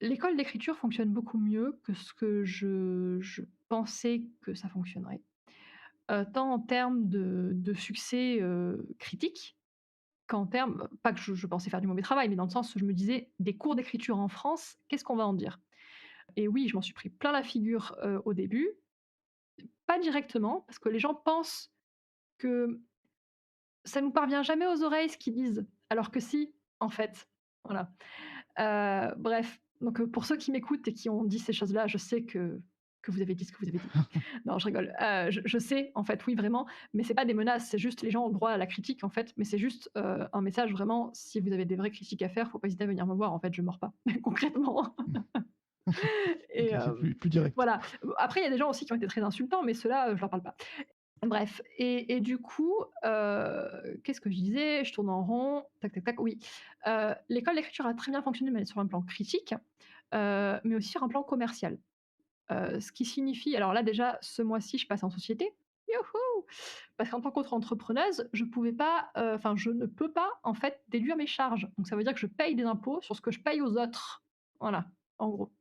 l'école d'écriture fonctionne beaucoup mieux que ce que je pensais que ça fonctionnerait. Tant en termes de succès, critique, qu'en termes pas que je pensais faire du mauvais travail, mais dans le sens où je me disais: «Des cours d'écriture en France, qu'est-ce qu'on va en dire?» Et oui, je m'en suis pris plein la figure, au début, pas directement, parce que les gens pensent que ça nous parvient jamais aux oreilles ce qu'ils disent, alors que si, en fait. Voilà. Bref, donc pour ceux qui m'écoutent et qui ont dit ces choses-là, je sais que vous avez dit ce que vous avez dit. Non, je rigole. Je sais, en fait, oui, vraiment, mais c'est pas des menaces, c'est juste les gens ont le droit à la critique, en fait, mais c'est juste, un message vraiment, si vous avez des vraies critiques à faire, faut pas hésiter à venir me voir, en fait, je mords pas, concrètement OK, et c'est plus direct. voilà. Après, il y a des gens aussi qui ont été très insultants, mais ceux-là, je leur parle pas. Bref et du coup, qu'est-ce que je disais? Je tourne en rond, tac, tac, tac, oui. L'école d'écriture a très bien fonctionné, mais sur un plan critique, mais aussi sur un plan commercial. Ce qui signifie alors là déjà, ce mois-ci, je passe en société. Youhou! Parce qu'en tant qu'autre-entrepreneuse, je pouvais pas, enfin, je ne peux pas, en fait, déduire mes charges. Donc ça veut dire que je paye des impôts sur ce que je paye aux autres. Voilà, en gros.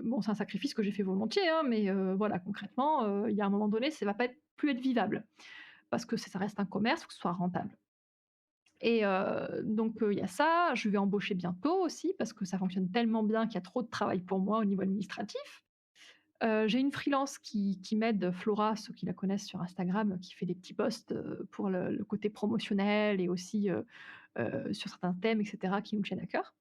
Bon, c'est un sacrifice que j'ai fait volontiers, hein, mais voilà, concrètement, il y a un moment donné, ça va pas plus être vivable. Parce que ça reste un commerce, il faut que ce soit rentable. Et donc il y a ça. Je vais embaucher bientôt aussi parce que ça fonctionne tellement bien qu'il y a trop de travail pour moi au niveau administratif. J'ai une freelance qui m'aide, Flora, ceux qui la connaissent sur Instagram, qui fait des petits posts, pour le côté promotionnel et aussi, sur certains thèmes et cetera qui nous tiennent à cœur.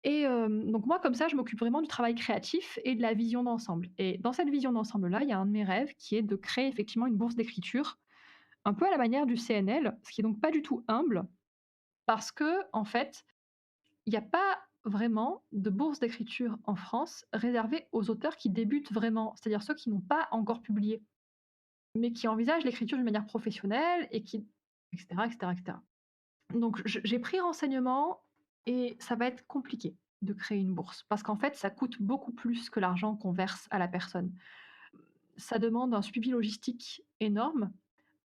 Et donc moi comme ça, je m'occupe vraiment du travail créatif et de la vision d'ensemble. Et dans cette vision d'ensemble-là, il y a un de mes rêves qui est de créer effectivement une bourse d'écriture, un peu à la manière du CNL, ce qui est donc pas du tout humble, parce que en fait, il n'y a pas vraiment de bourse d'écriture en France réservée aux auteurs qui débutent vraiment, c'est-à-dire ceux qui n'ont pas encore publié, mais qui envisagent l'écriture d'une manière professionnelle et qui et cetera et cetera et cetera. Donc j'ai pris renseignement et ça va être compliqué. de créer une bourse parce qu'en fait, ça coûte beaucoup plus que l'argent qu'on verse à la personne. Ça demande un suivi logistique énorme,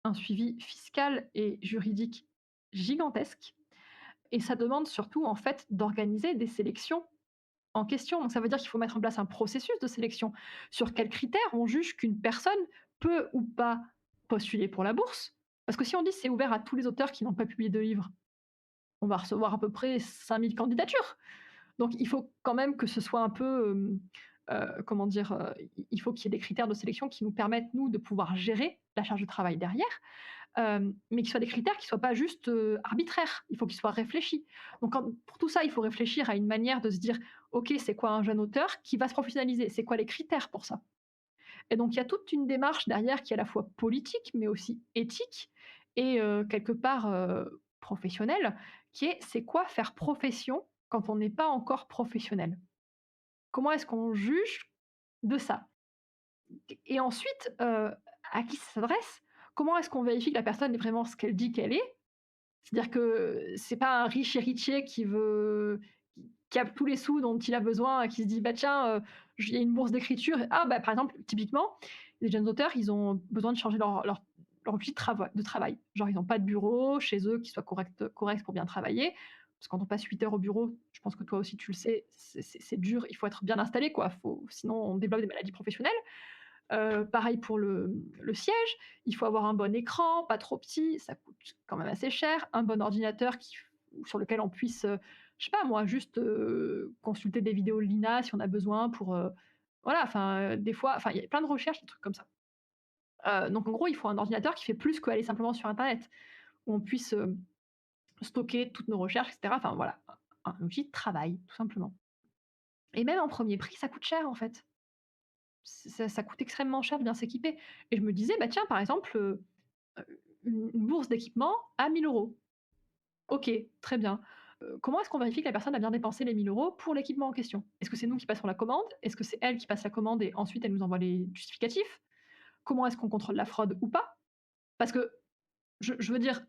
un suivi fiscal et juridique gigantesque et ça demande surtout, en fait, d'organiser des sélections en question. Donc ça veut dire qu'il faut mettre en place un processus de sélection. Sur quels critères on juge qu'une personne peut ou pas postuler pour la bourse? Parce que si on dit c'est ouvert à tous les auteurs qui n'ont pas publié de livre, on va recevoir à peu près 5 000 candidatures. Donc il faut quand même que ce soit un peu, comment dire? Il faut qu'il y ait des critères de sélection qui nous permettent, nous, de pouvoir gérer la charge de travail derrière, mais qui soient des critères qui ne soient pas juste, arbitraires. Il faut qu'ils soient réfléchis. Donc pour tout ça, il faut réfléchir à une manière de se dire: «OK, c'est quoi un jeune auteur qui va se professionnaliser? C'est quoi les critères pour ça?» Et donc il y a toute une démarche derrière qui est à la fois politique, mais aussi éthique et quelque part, professionnelle, qui est: c'est quoi faire profession quand on n'est pas encore professionnel? Comment est-ce qu'on juge de ça? Et ensuite, à qui ça s'adresse? Comment est-ce qu'on vérifie que la personne est vraiment ce qu'elle dit qu'elle est? C'est-à-dire que c'est pas un riche héritier qui a tous les sous dont il a besoin, qui se dit: «Bah, tiens, il y a une bourse d'écriture» ah, bah, par exemple, typiquement, les jeunes auteurs, ils ont besoin de changer leur outil de travail. Genre, ils ont pas de bureau chez eux qui soit correct pour bien travailler. Parce que quand on passe 8 heures au bureau, je pense que toi aussi tu le sais, c'est dur, il faut être bien installé, quoi. Sinon on développe des maladies professionnelles. Pareil pour le siège, il faut avoir un bon écran, pas trop petit, ça coûte quand même assez cher. Un bon ordinateur sur lequel on puisse, je sais pas moi, juste, consulter des vidéos de l'INA si on a besoin pour, voilà, enfin, des fois enfin, il y a plein de recherches, des trucs comme ça. Donc en gros, il faut un ordinateur qui fait plus qu'aller simplement sur internet, où on puisse, stocker toutes nos recherches et cetera. Enfin voilà, un outil de travail, tout simplement. Et même en premier prix, ça coûte cher, en fait. Ça coûte extrêmement cher de bien s'équiper et je me disais: «Bah, tiens, par exemple, une bourse d'équipement à 1 000 €. OK, très bien. Comment est-ce qu'on vérifie que la personne a bien dépensé les 1 000 € pour l'équipement en question? Est-ce que c'est nous qui passons la commande? Est-ce que c'est elle qui passe la commande et ensuite elle nous envoie les justificatifs? Comment est-ce qu'on contrôle la fraude ou pas?» Parce que je veux dire,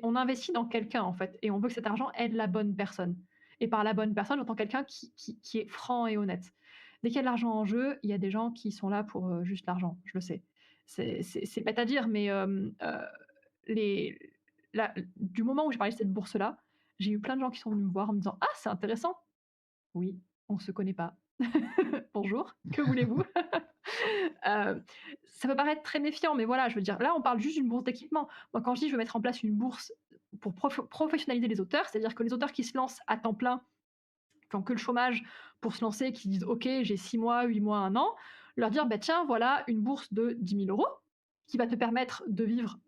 on investit dans quelqu'un, en fait et on veut que cet argent aide la bonne personne et par la bonne personne, j'entends quelqu'un qui est franc et honnête. Dès qu'il y a de l'argent en jeu, il y a des gens qui sont là pour, juste l'argent, je le sais. C'est bête à dire, mais les du moment où j'ai parlé de cette bourse-là, j'ai eu plein de gens qui sont venus me voir en me disant: «Ah, c'est intéressant!» «Oui, on se connaît pas. Bonjour, que voulez-vous?» Ça peut paraître très méfiant, mais voilà, je veux dire, là, on parle juste d'une bourse d'équipement. Moi, quand je dis: «Je veux mettre en place une bourse pour professionnaliser les auteurs», c'est-à-dire que les auteurs qui se lancent à temps plein, qui ont que le chômage pour se lancer, qui disent: «OK, j'ai 6 mois, 8 mois, 1 an», leur dire: «Bah, tiens, voilà une bourse de 10 000 € qui va te permettre de vivre,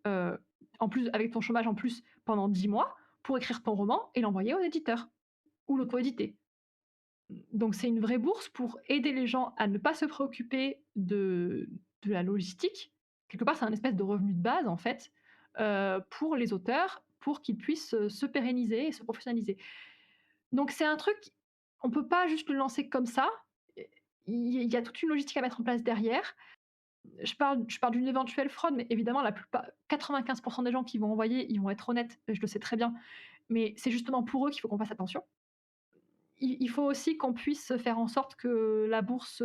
en plus avec ton chômage en plus pendant 10 mois pour écrire ton roman et l'envoyer aux éditeurs ou l'auto-éditer». Donc c'est une vraie bourse pour aider les gens à ne pas se préoccuper de la logistique. Quelque part, c'est un espèce de revenu de base, en fait, pour les auteurs, pour qu'ils puissent, se pérenniser et se professionnaliser. Donc c'est un truc, on peut pas juste le lancer comme ça. Il y a toute une logistique à mettre en place derrière. Je parle d'une éventuelle fraude, mais évidemment la plupart 95 des gens qui vont envoyer, ils vont être honnêtes, je le sais très bien. Mais c'est justement pour eux qu'il faut qu'on fasse attention. Il faut aussi qu'on puisse faire en sorte que la bourse,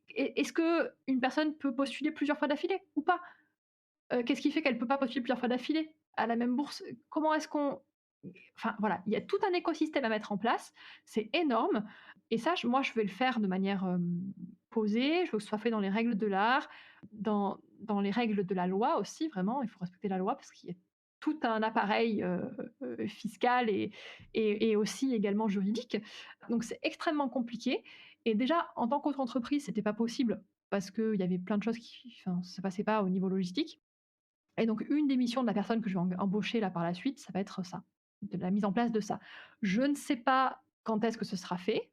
est-ce qu'une personne peut postuler plusieurs fois d'affilée ou pas? Qu'est-ce qui fait qu'elle ne peut pas postuler plusieurs fois d'affilée à la même bourse? Comment est-ce qu'on enfin voilà, il y a tout un écosystème à mettre en place, c'est énorme et ça, moi, je vais le faire de manière, posée, je veux que ce soit fait dans les règles de l'art, dans les règles de la loi aussi, vraiment, il faut respecter la loi parce qu'il y a tout un appareil, fiscal et aussi également juridique. Donc c'est extrêmement compliqué et déjà, en tant qu'autre entreprise, c'était pas possible parce qu'il y avait plein de choses qui enfin, ça passait pas au niveau logistique. Et donc une des missions de la personne que je vais embaucher là par la suite, ça va être ça, de la mise en place de ça. Je ne sais pas quand est-ce que ce sera fait,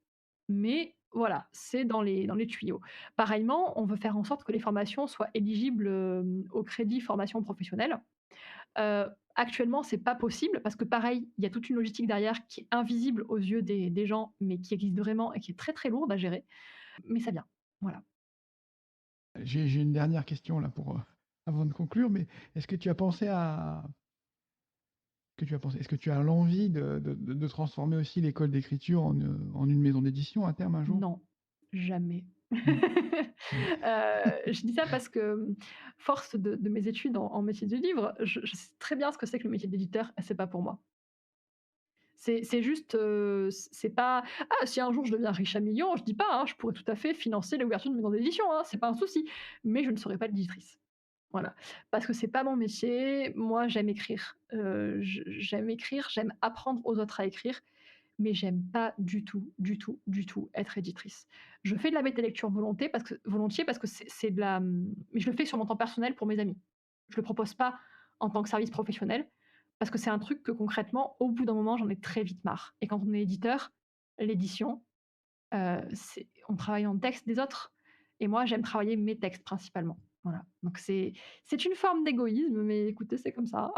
mais voilà, c'est dans les tuyaux. Pareillement, on veut faire en sorte que les formations soient éligibles, au crédit formation professionnelle. Actuellement, c'est pas possible parce que pareil, il y a toute une logistique derrière qui est invisible aux yeux des gens, mais qui existe vraiment et qui est très, très lourde à gérer, mais ça vient. Voilà. J'ai une dernière question là pour, avant de conclure, mais est-ce que tu as pensé que tu as pensé? Est-ce que tu as l'envie de transformer aussi l'école d'écriture en une maison d'édition à terme un jour? Non, jamais. Mmh. Mmh. Je dis ça parce que, force de mes études en métier du livre, je sais très bien ce que c'est que le métier d'éditeur et c'est pas pour moi. C'est juste, c'est pas: «Ah, si un jour je deviens riche à millions», je dis pas, hein, je pourrais tout à fait financer l'ouverture d'une maison d'édition, hein, c'est pas un souci, mais je ne serai pas l'éditrice. Voilà, parce que c'est pas mon métier. Moi, j'aime écrire, j'aime écrire, j'aime apprendre aux autres à écrire, mais j'aime pas du tout, du tout, du tout être éditrice. Je fais de la bêta lecture volontiers parce que c'est de la, mais je le fais sur mon temps personnel pour mes amis. Je le propose pas en tant que service professionnel parce que c'est un truc que concrètement, au bout d'un moment, j'en ai très vite marre et quand on est éditeur, l'édition, c'est on travaille en texte des autres et moi, j'aime travailler mes textes principalement. Voilà, donc c'est une forme d'égoïsme, mais écoutez, c'est comme ça.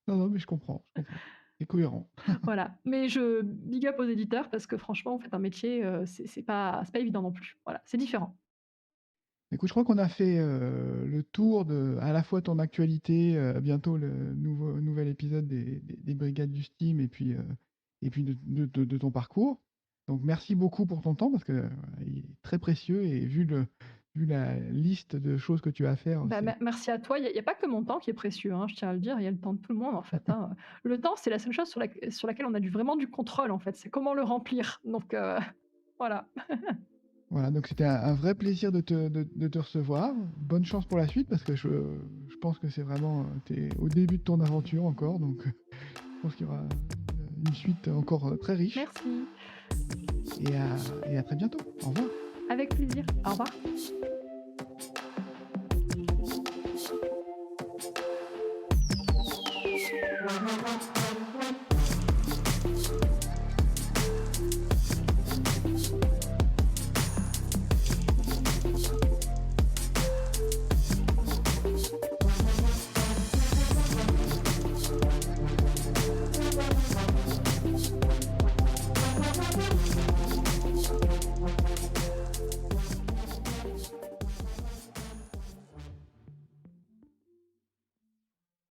Non, non, mais je comprends, je comprends. C'est cohérent. Voilà, mais je big up aux éditeurs parce que franchement, vous faites un métier, c'est pas évident non plus. Voilà, c'est différent. Écoute, je crois qu'on a fait, le tour de à la fois ton actualité, bientôt le nouvel épisode des Brigades du Steam et puis de ton parcours. Donc merci beaucoup pour ton temps parce que, il est très précieux et vu la liste de choses que tu as à faire, Bah, c'est merci à toi. Il y a pas que mon temps qui est précieux, hein, je tiens à le dire, il y a le temps de tout le monde en fait, hein. Le temps, c'est la seule chose sur laquelle on a vraiment du contrôle en fait, c'est comment le remplir. Donc voilà. voilà, donc c'était un vrai plaisir de te recevoir. Bonne chance pour la suite parce que je pense que c'est vraiment, tu es au début de ton aventure encore, donc je pense qu'il y aura, une suite encore, très riche. Merci, Et à très bientôt. Au revoir. avec plaisir. Au revoir.